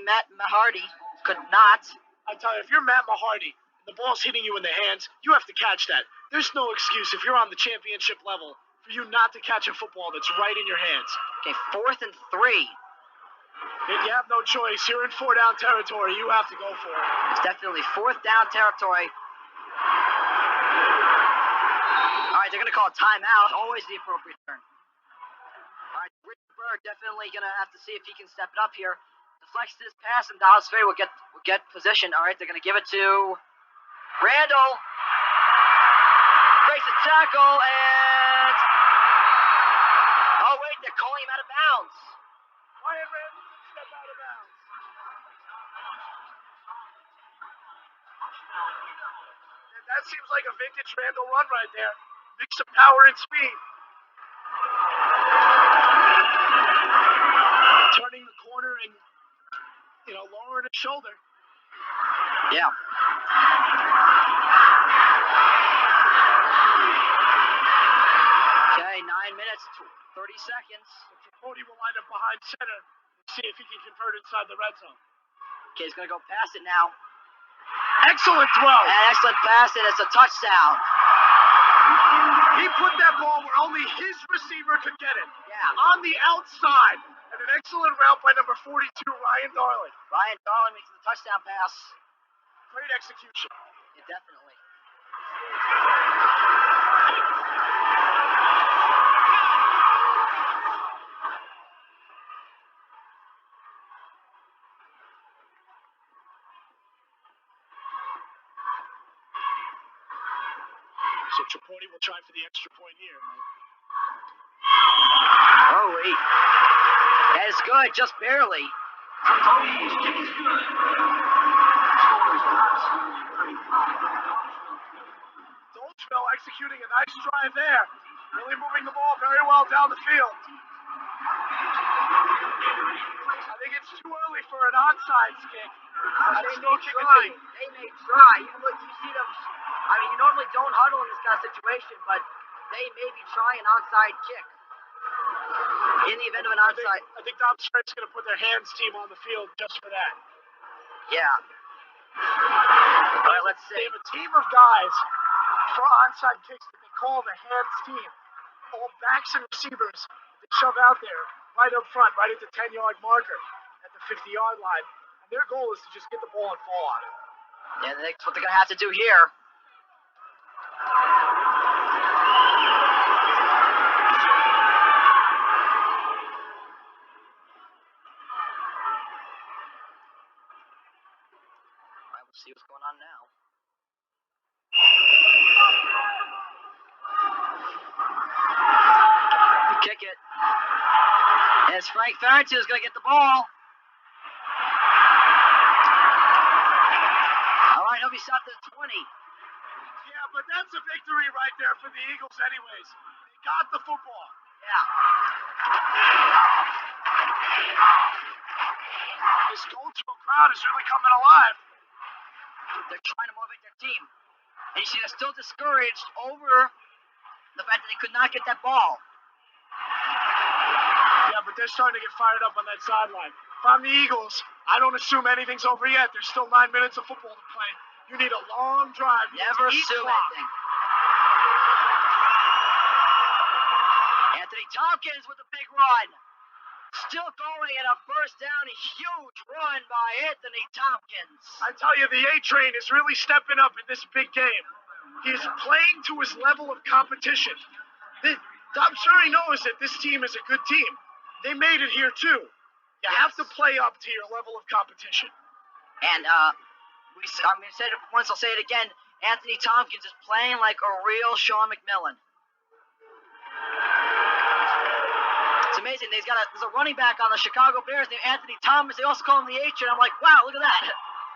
Matt Mahardy, could not.
I tell you, if you're Matt Mahardy, the ball's hitting you in the hands, you have to catch that. There's no excuse if you're on the championship level for you not to catch a football that's right in your hands.
Okay, 4th and 3.
You have no choice. You're in 4-down territory. You have to go for it.
It's definitely 4th down territory. All right, they're going to call a timeout. Always the appropriate turn. All right, Rich Burke definitely going to have to see if he can step it up here. Deflects this pass, and Dobbs Ferry will get position. All right, they're going to give it to Randall. Breaks a tackle, and... Oh, wait, they're calling him out of bounds.
Ryan Randall didn't step out of bounds. That seems like a vintage Randall run right there. Mix of power and speed. Turning the corner and, lowering his shoulder.
Yeah. Okay, 9 minutes, 30 seconds.
Tripodi will line up behind center and see if he can convert inside the red zone.
Okay, he's going to go pass it now.
Excellent throw.
An excellent pass, and it's a touchdown.
He put that ball where only his receiver could get it.
Yeah.
On the outside. And an excellent route by number 42, Ryan Darling.
Ryan Darling makes the touchdown pass.
Great execution.
Yeah, definitely.
So Tripodi will try for the extra point here.
Oh, wait. That is good, just barely.
Dolgeville executing a nice drive there. Really moving the ball very well down the field. I think it's too early for an onside kick.
They may try. Even though you see them, you normally don't huddle in this kind of situation, but they may be trying an onside kick. In the event of an onside.
I think Dobbs Ferry's going to put their hands team on the field just for that.
Yeah. All right, let's see.
They have a team of guys for onside kicks that they call the hands team. All backs and receivers they shove out there right up front, right at the 10-yard marker at the 50-yard line. And their goal is to just get the ball and fall on it.
Yeah, that's what they're going to have to do here. See what's going on now. Kick it. As Frank Farrington is going to get the ball. All right, he'll be stopped at 20.
Yeah, but that's a victory right there for the Eagles anyways. They got the football.
Yeah.
This Goldsboro crowd is really coming alive.
They're trying to motivate their team. And you see they're still discouraged over the fact that they could not get that ball.
Yeah, but they're starting to get fired up on that sideline. If I'm the Eagles, I don't assume anything's over yet. There's still 9 minutes of football to play. You need a long drive.
Never assume anything. Anthony Tompkins with a big run. Still going at a first down, a huge run by Anthony Tompkins.
I tell you, the A-Train is really stepping up in this big game. He is playing to his level of competition. Dobbs Ferry knows that this team is a good team. They made it here too. You have to play up to your level of competition.
And I'm gonna say it once, I'll say it again. Anthony Tompkins is playing like a real Sean McMillan. It's amazing. There's a running back on the Chicago Bears named Anthony Thomas. They also call him the A-Train. I'm like, wow, look at that.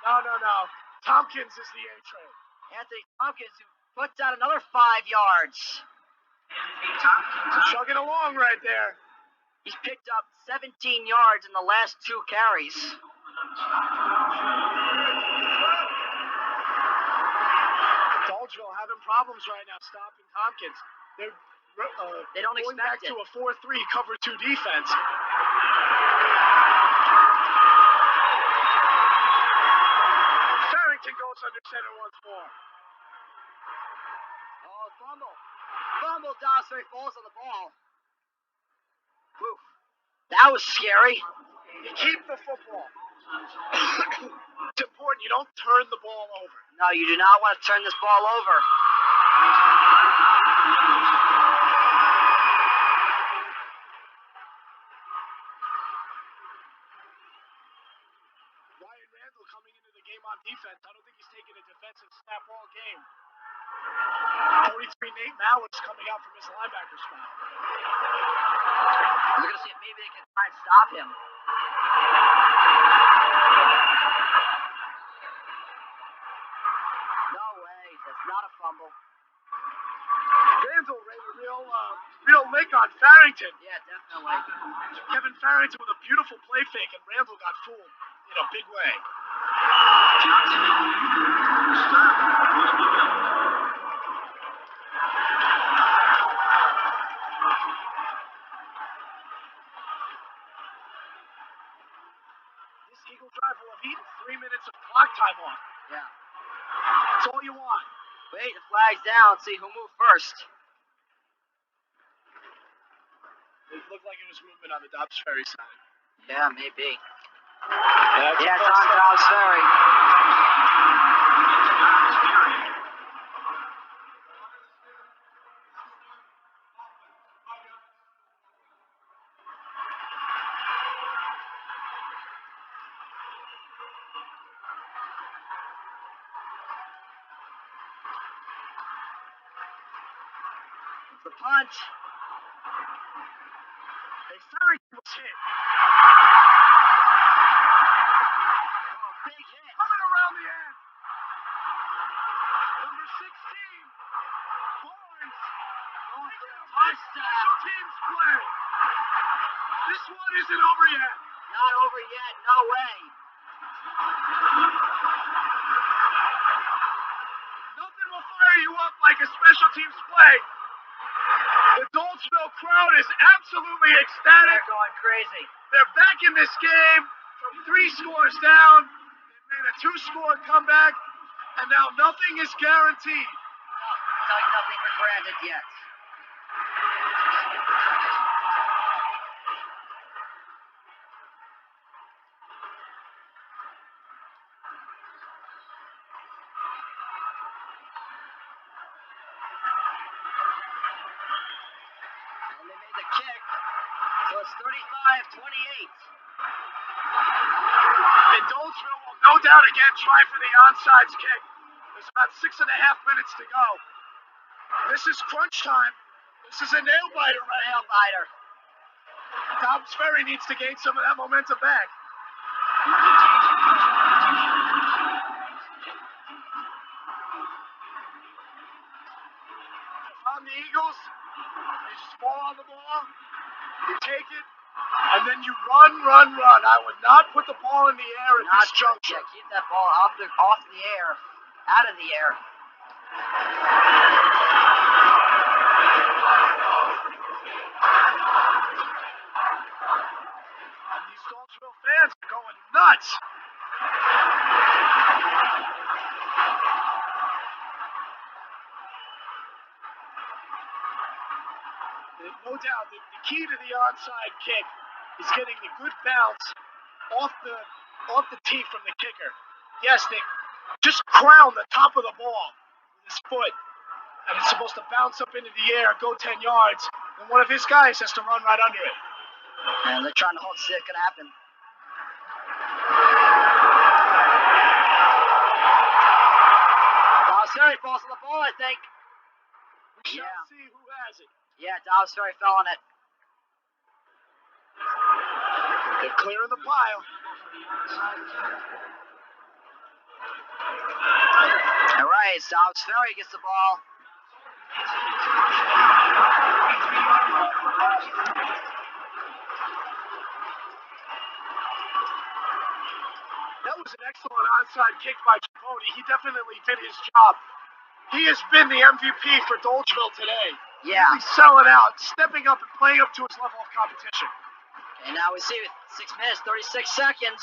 No. Tompkins is the A-Train.
Anthony Tompkins, who puts out another 5 yards.
Chugging along right there.
He's picked up 17 yards in the last 2 carries.
Dolgeville having problems right now stopping Tompkins.
They don't
going
expect
back
it.
to a 4-3 cover 2 defense. Farrington goes under center once more.
Oh, fumble. Fumble, Dobbs Ferry falls on the ball. Whew. That was scary.
You keep the football. It's important. You don't turn the ball over.
No, you do not want to turn this ball over.
Ryan Randall coming into the game on defense. I don't think he's taking a defensive snap all game. 43 Nate Mallett coming out from his linebacker spot.
We're going to see if maybe they can try and stop him. No way. That's not a fumble.
Randall ran a real lick on Farrington.
Yeah, definitely.
Kevin Farrington with a beautiful play fake, and Randall got fooled in a big way. This Eagle drive will have eaten 3 minutes of clock time off.
Yeah.
That's all you want.
Wait, the flag's down. See who moved first.
It looked like it was movement on the Dobbs Ferry side.
Yeah, maybe.
Yeah,
Yeah, it's on Dobbs Ferry. The punt.
And Farrington was hit.
Oh, big hit.
Coming around the end. Number 16, Barnes.
Oh,
Nice special teams play. This one isn't over yet.
Not over yet. No way.
Nothing will fire you up like a special teams play. The Dolgeville crowd is absolutely ecstatic.
They're going crazy.
They're back in this game from 3 scores down. They made a 2-score comeback, and now nothing is guaranteed.
No, take nothing for granted yet. And they made the kick, so it's 35-28.
And Dolgeville will no doubt again try for the onside kick. There's about 6.5 minutes to go. This is crunch time. This is a nail biter right now.
Nail biter.
Dobbs Ferry needs to gain some of that momentum back. If I'm the Eagles, you just fall on the ball, you take it, and then you run. I would not put the ball in the air at this juncture.
Yeah, keep that ball off the air, out of the air.
And these Dolgeville fans are going nuts. No doubt, the key to the onside kick is getting the good bounce off the tee from the kicker. Yes, Nick, just crown the top of the ball with his foot, and it's supposed to bounce up into the air, go 10 yards. and one of his guys has to run right under it.
And they're trying to hold, see what's going to happen. Dobbs Ferry falls on the ball, I think.
We shall see who has it.
Yeah, Dobbs Ferry fell on it.
They're clearing the pile.
All right, Dobbs Ferry gets the ball.
That was an excellent onside kick by Tripodi. He definitely did his job. He has been the MVP for Dolgeville today.
Yeah.
Really selling out, stepping up and playing up to his level of competition.
And now we see it, 6 minutes, 36 seconds.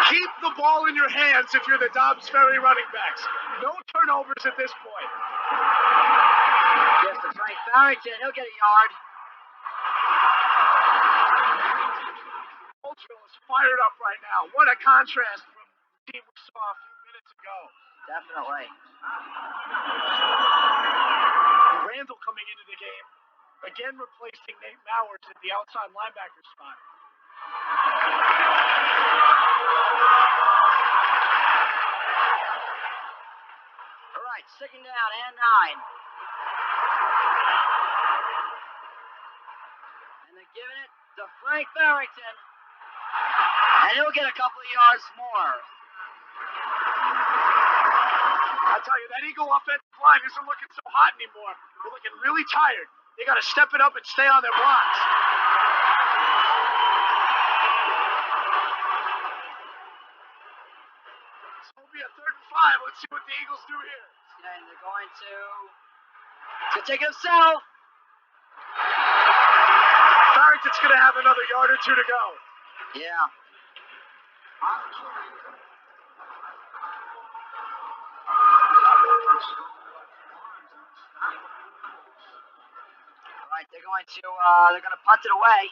Keep the ball in your hands if you're the Dobbs Ferry running backs. No turnovers at this point.
Gives to Frank Farrington, he'll get a yard.
Dolgeville is fired up right now. What a contrast from the team we saw a few minutes ago.
Definitely.
Randall coming into the game, again replacing Nate Mowers at the outside linebacker spot.
All right, 2nd down and 9. And they're giving it to Frank Farrington. And he'll get a couple of yards more.
I tell you, that Eagle offensive line isn't looking so hot anymore. They're looking really tired. They got to step it up and stay on their blocks. This will be a 3rd and 5. Let's see what the Eagles do here.
And they're going to take it himself.
Farrington's going to have another yard or 2 to go.
Yeah. All right, they're going to punt it away.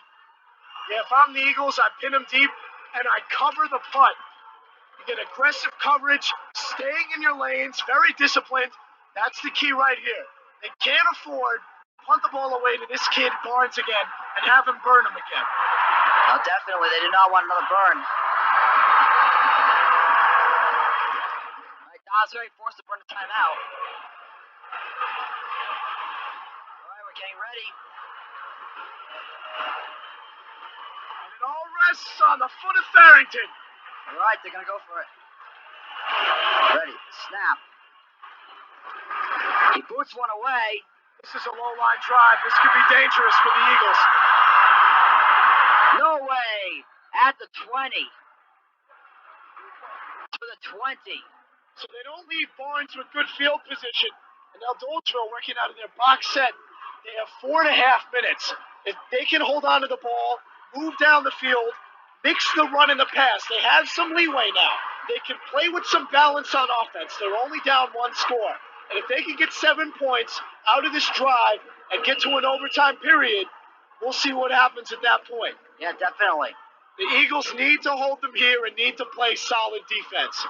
Yeah, if I'm the Eagles, I pin them deep and I cover the punt. You get aggressive coverage, staying in your lanes, very disciplined. That's the key right here. They can't afford to punt the ball away to this kid Barnes again and have him burn him again.
No, definitely. They do not want another burn. All right, Dobbs Ferry forced to burn the timeout. All right, we're getting ready.
And it all rests on the foot of Farrington.
All right, they're going to go for it. Ready, snap. He boots one away.
This is a low-line drive. This could be dangerous for the Eagles.
No way. At the 20. To the 20.
So they don't leave Barnes with good field position. And now Dolgeville working out of their box set. They have 4.5 minutes. If they can hold on to the ball, move down the field, mix the run and the pass, they have some leeway now. They can play with some balance on offense. They're only down 1 score. And if they can get 7 points out of this drive and get to an overtime period, we'll see what happens at that point.
Yeah, definitely.
The Eagles need to hold them here and need to play solid defense.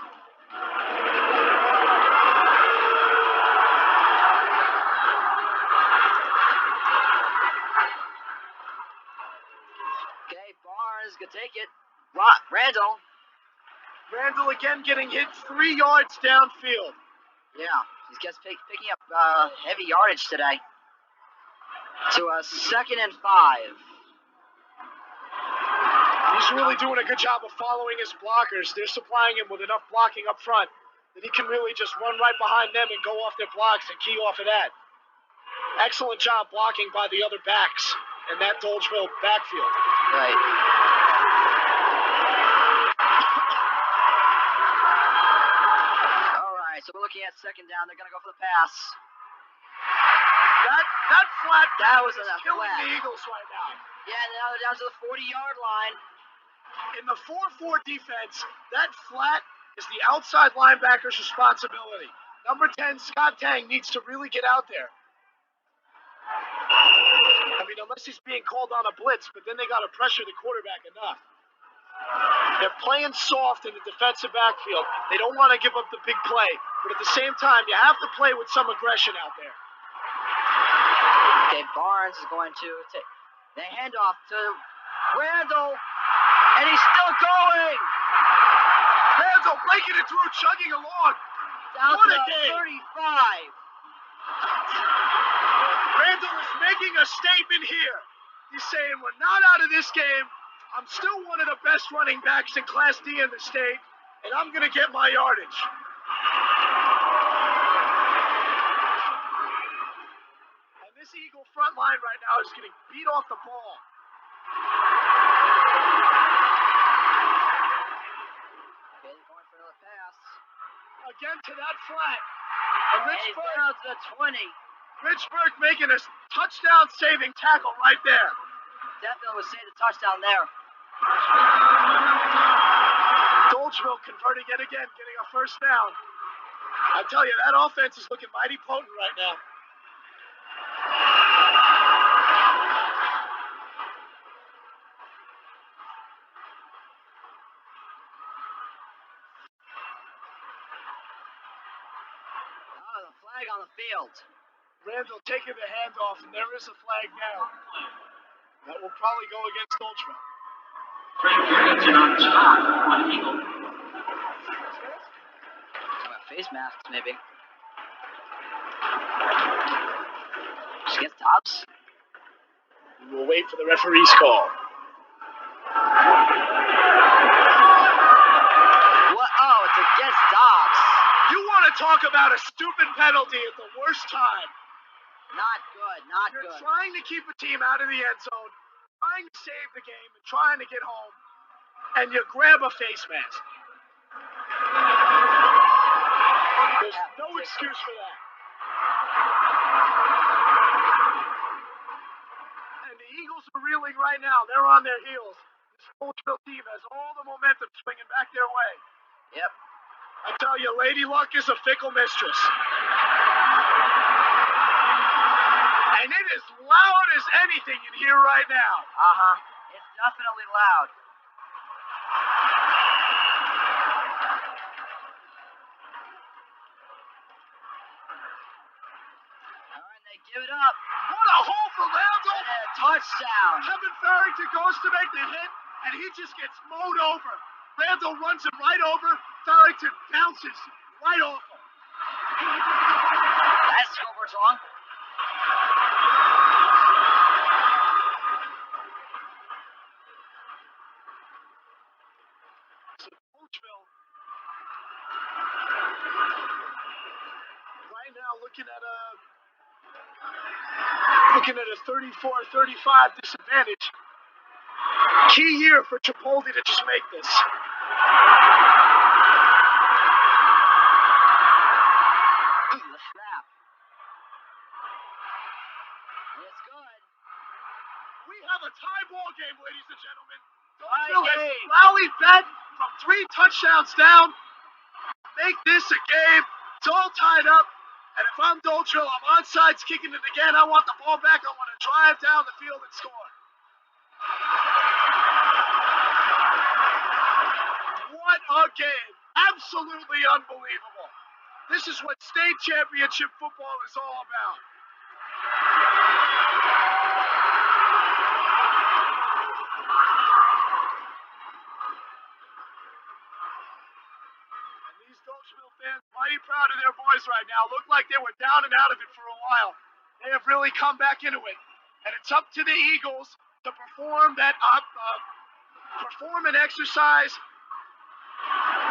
Okay, Barnes can take it. Randall.
Randall again getting hit 3 yards downfield.
Yeah, he's just picking up heavy yardage today. To a 2nd and 5.
He's really doing a good job of following his blockers. They're supplying him with enough blocking up front that he can really just run right behind them and go off their blocks and key off of that. Excellent job blocking by the other backs in that Dolgeville backfield.
Right. All right, so we're looking at 2nd down. They're going to go for the pass.
That flat
That was
is
a
killing
flat.
the Eagles right now.
Yeah, now they're down to the 40-yard line.
In the 4-4 defense, that flat is the outside linebacker's responsibility. Number 10, Scott Tang, needs to really get out there. I mean, unless he's being called on a blitz, but then they got to pressure the quarterback enough. They're playing soft in the defensive backfield. They don't want to give up the big play, but at the same time, you have to play with some aggression out there.
Okay, Barnes is going to take the handoff to Randall, and he's still going.
Randall breaking it through, chugging along.
Down
What
to
a game.
35.
Randall is making a statement here. He's saying, we're not out of this game. I'm still one of the best running backs in Class D in the state, and I'm going to get my yardage. And this Eagle front line right now is getting beat off the ball.
Okay, they're going for another pass.
Again to that flat. And
And he's
Richburg,
down to the 20.
Richburg making a touchdown-saving tackle right there.
Definitely would say the touchdown there.
Dolgeville converting it again, getting a first down. I tell you, that offense is looking mighty potent right now.
Oh, the flag on the field.
Randall taking the handoff, and there is a flag now. That will probably go against Dolgeville.
Face masks, maybe. Just against Dobbs.
We'll wait for the referee's call.
What? Oh, it's against Dobbs.
You want to talk about a stupid penalty at the worst time.
Not good, not
You're
good.
trying to keep a team out of the end zone, trying to save the game, and trying to get home, and you grab a face mask. There's no excuse for that. And the Eagles are reeling right now. They're on their heels. This Dolgeville team has all the momentum swinging back their way.
Yep.
I tell you, Lady Luck is a fickle mistress. And it is loud as anything in here right now.
Uh-huh. It's definitely loud. All right, they give it up.
What a hole for Randall!
And a touchdown.
Kevin Farrington goes to make the hit, and he just gets mowed over. Randall runs him right over. Farrington bounces right off him.
That's scoreboard's wrong.
So Dolgeville right now looking at a 34-35 disadvantage. Key year for Chipotle to just make this.
Ooh, the snap. And it's good.
We have a tie ball game, ladies and gentlemen.
Tie
Dolgeville has
game.
rallied back from 3 touchdowns down. Make this a game. It's all tied up. And if I'm Dolgeville, I'm onside kicking it again. I want the ball back. I want to drive down the field and score. What a game. Absolutely unbelievable. This is what state championship football is all about. And these Dolgeville fans mighty proud of their boys right now. Look like they were down and out of it for a while. They have really come back into it. And it's up to the Eagles to perform and exercise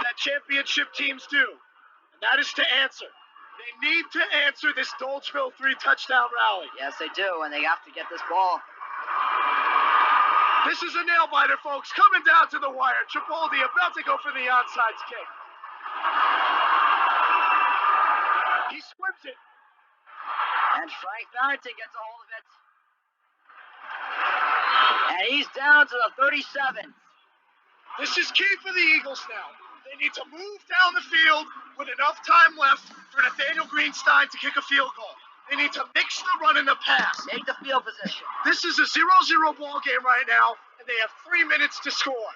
that championship teams do. And that is to answer. They need to answer this Dolgeville 3-touchdown rally.
Yes, they do, and they have to get this ball.
This is a nail-biter, folks. Coming down to the wire. Chipotle about to go for the onside kick. He swims it.
And Frank Farrington gets a hold of it. And he's down to the 37.
This is key for the Eagles now. They need to move down the field with enough time left for Nathaniel Greenstein to kick a field goal. They need to mix the run and the pass.
Make the field position.
This is a 0-0 ball game right now, and they have 3 minutes to score.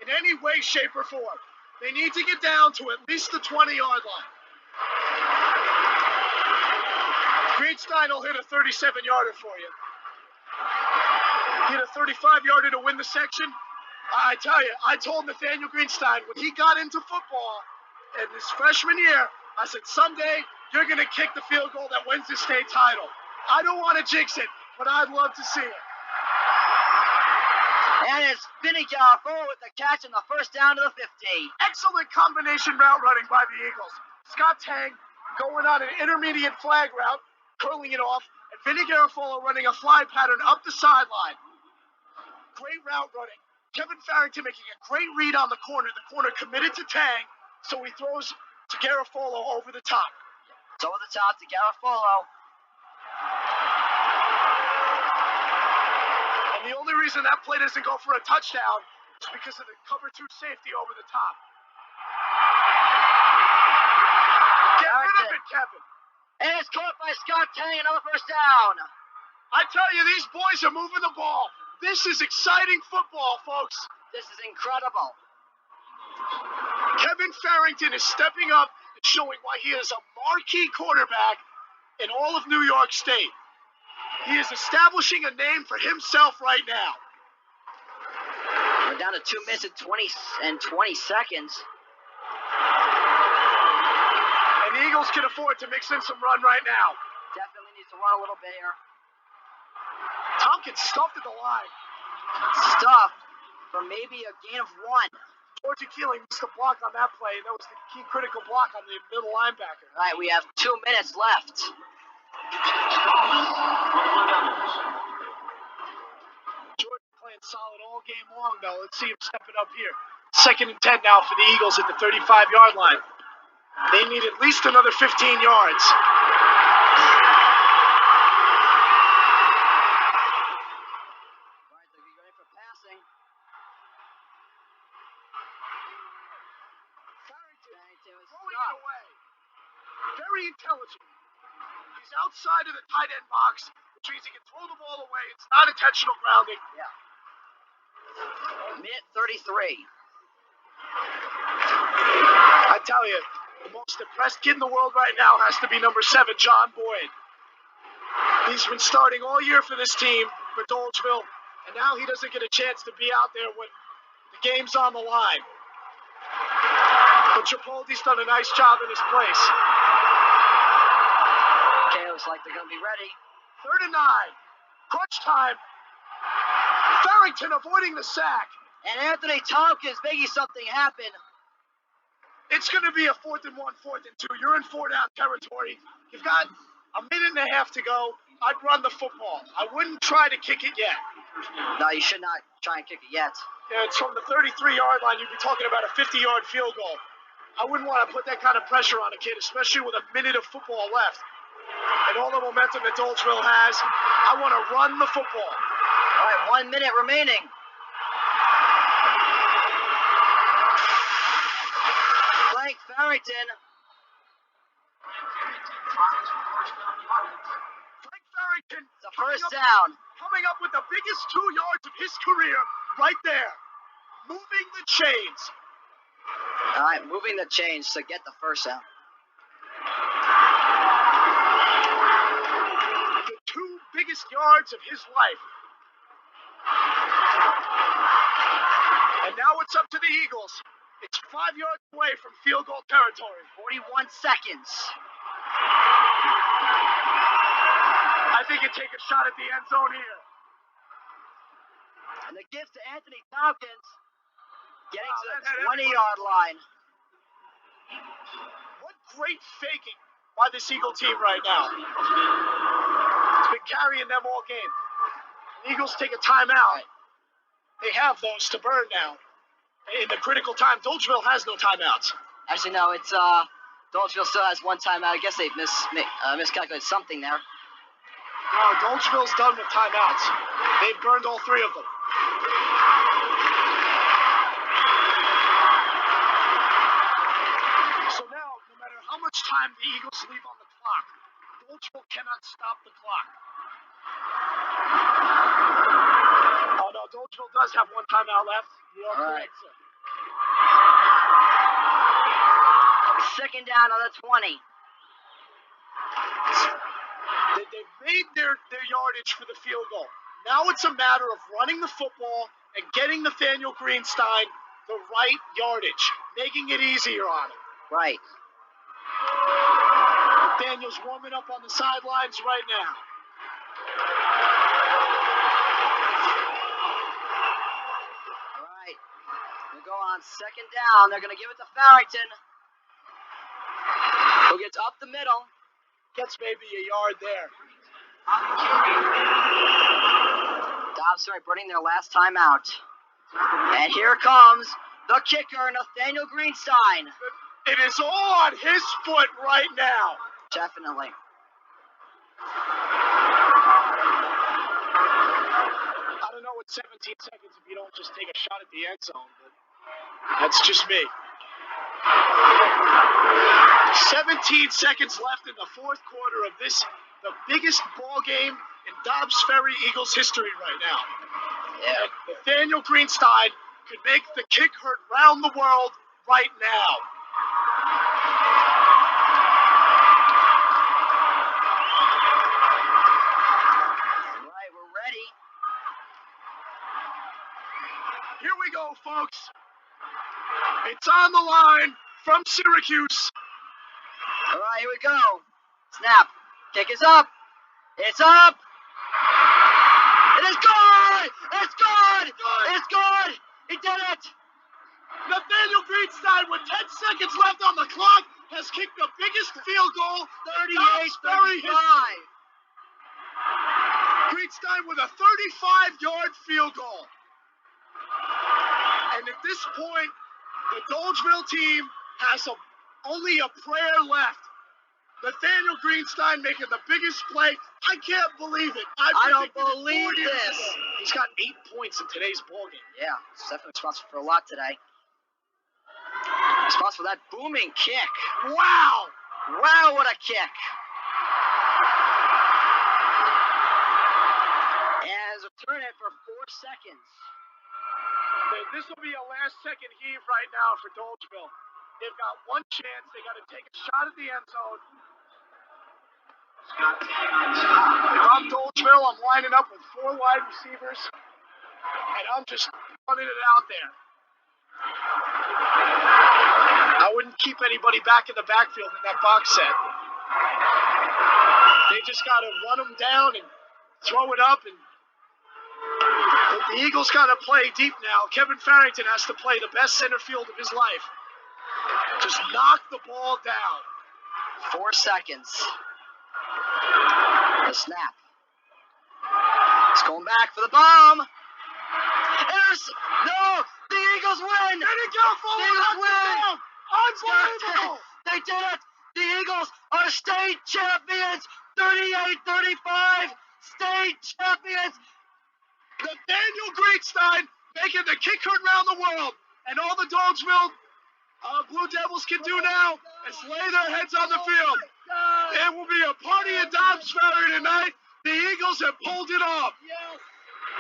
In any way, shape, or form. They need to get down to at least the 20-yard line. Greenstein will hit a 37-yarder for you. He hit a 35-yarder to win the section. I tell you, I told Nathaniel Greenstein when he got into football in his freshman year, I said, someday you're going to kick the field goal that wins the state title. I don't want to jinx it, but I'd love to see it.
And it's Vinny Garofalo with the catch on the first down to the 50.
Excellent combination route running by the Eagles. Scott Tang going on an intermediate flag route, curling it off, and Vinny Garofalo running a fly pattern up the sideline. Great route running. Kevin Farrington making a great read on the corner. The corner committed to Tang, so he throws to Garofalo over the top.
It's over the top to Garofalo.
And the only reason that play doesn't go for a touchdown is because of the cover 2 safety over the top. Get rid of it, Kevin.
And it's caught by Scott Tang, another first down.
I tell you, these boys are moving the ball. This is exciting football, folks.
This is incredible.
Kevin Farrington is stepping up and showing why he is a marquee quarterback in all of New York State. He is establishing a name for himself right now.
We're down to 2 minutes and 20 seconds.
And the Eagles can afford to mix in some run right now.
Definitely needs to run a little bit here.
Tompkins stuffed at the line.
Stuffed for maybe a gain of 1.
Georgia Keeling missed a block on that play. That was the key critical block on the middle linebacker.
All right, we have 2 minutes left.
Georgia playing solid all game long, though. Let's see him step it up here. 2nd and 10 now for the Eagles at the 35-yard line. They need at least another 15 yards. Very intelligent. He's outside of the tight end box, which means he can throw the ball away. It's not intentional grounding.
Yeah. Minute 33.
I tell you, the most depressed kid in the world right now has to be number 7, John Boyd. He's been starting all year for this team, for Dolgeville, and now he doesn't get a chance to be out there when the game's on the line. But Tripoldi's done a nice job in his place.
Okay, looks like they're going to be ready.
3rd and 9. Crunch time. Farrington avoiding the sack.
And Anthony Tompkins making something happen.
It's going to be a 4th and 1, 4th and 2. You're in 4-down territory. You've got a minute and a half to go. I'd run the football. I wouldn't try to kick it yet.
No, you should not try and kick it yet.
Yeah, it's from the 33-yard line. You'd be talking about a 50-yard field goal. I wouldn't want to put that kind of pressure on a kid, especially with a minute of football left. And all the momentum that Dolgeville has, I want to run the football.
All right, 1 minute remaining. Frank Farrington.
Frank Farrington.
The first down.
Coming up with the biggest 2 yards of his career right there. Moving the chains.
All right, moving the chains to get the first down.
The 2 biggest yards of his life. And now it's up to the Eagles. It's 5 yards away from field goal territory.
41 seconds.
I think you take a shot at the end zone here.
And the gift to Anthony Tompkins. Getting to the
that
20-yard line.
What great faking by this Eagle team right now. It's been carrying them all game. The Eagles take a timeout. They have those to burn now. In the critical time, Dolgeville has no timeouts.
Actually, no, it's Dolgeville still has 1 timeout. I guess they've miscalculated something there.
No, Dolgeville's done with timeouts. They've burned all 3 of them. So now, no matter how much time the Eagles leave on the clock, Dolgeville cannot stop the clock. Oh no, Dolgeville does have 1 timeout left. You are correct, sir.
2nd down on the 20.
They've made their yardage for the field goal. Now it's a matter of running the football and getting Nathaniel Greenstein the right yardage, making it easier on him.
Right.
Nathaniel's warming up on the sidelines right now.
All right. We'll go on second down. They're going to give it to Farrington, who gets up the middle.
Gets maybe a yard there.
Dobbs burning their last time out. And here comes the kicker, Nathaniel Greenstein.
It is all on his foot right now.
Definitely.
I don't know what 17 seconds if you don't just take a shot at the end zone, but that's just me. 17 seconds left in the fourth quarter of this, the biggest ball game in Dobbs Ferry Eagles history right now.
Yeah.
And Nathaniel Greenstein could make the kick hurt round the world right now.
All right, we're ready.
Here we go, folks. It's on the line from Syracuse.
All right, here we go. Snap. Kick is up. It's up. It is good. It's good. It's good. He did it.
Nathaniel Greenstein, with 10 seconds left on the clock, has kicked the biggest field goal
38-35.
Greenstein with a 35-yard field goal. And at this point, the Dolgeville team has only a prayer left. Nathaniel Greenstein making the biggest play. I can't believe it.
I don't believe this.
He's got 8 points in today's ballgame.
Yeah, he's definitely responsible for a lot today. Responsible for that booming kick.
Wow!
Wow, what a kick. And return it for 4 seconds.
This will be a last-second heave right now for Dolgeville. They've got one chance. They got to take a shot at the end zone. If I'm Dolgeville, I'm lining up with 4 wide receivers, and I'm just running it out there. I wouldn't keep anybody back in the backfield in that box set. They just got to run them down and throw it up. And the Eagles got to play deep now. Kevin Farrington has to play the best center field of his life. Just knock the ball down.
4 seconds. The snap. It's going back for the bomb. No! The Eagles win!
There you go,
The Eagles win!
Unbelievable!
They did it! The Eagles are state champions! 38-35! State champions!
Nathaniel Greenstein making the kick hurt around the world. And all the Dolgeville Blue Devils can do now is lay their heads on the field. It will be a party at Dobbs Ferry tonight. The Eagles have pulled it off.
Yes!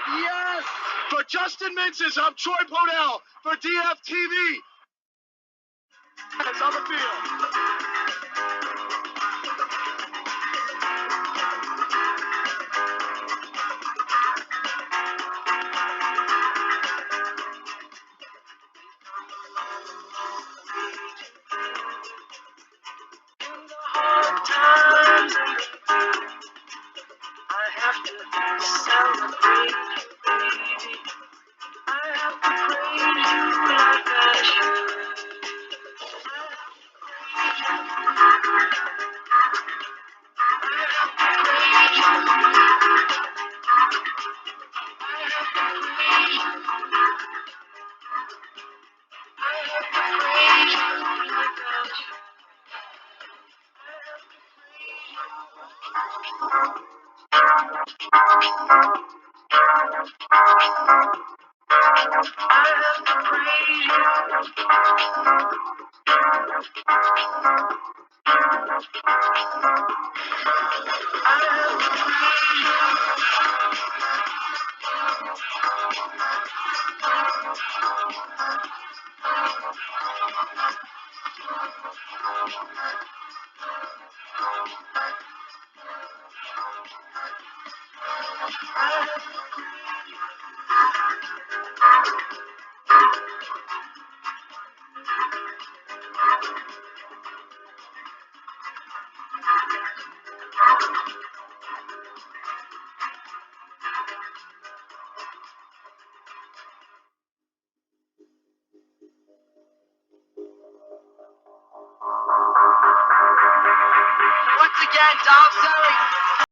Yes!
For Justin Mintzes, I'm Troy Podell. For DFTV, it's on the field.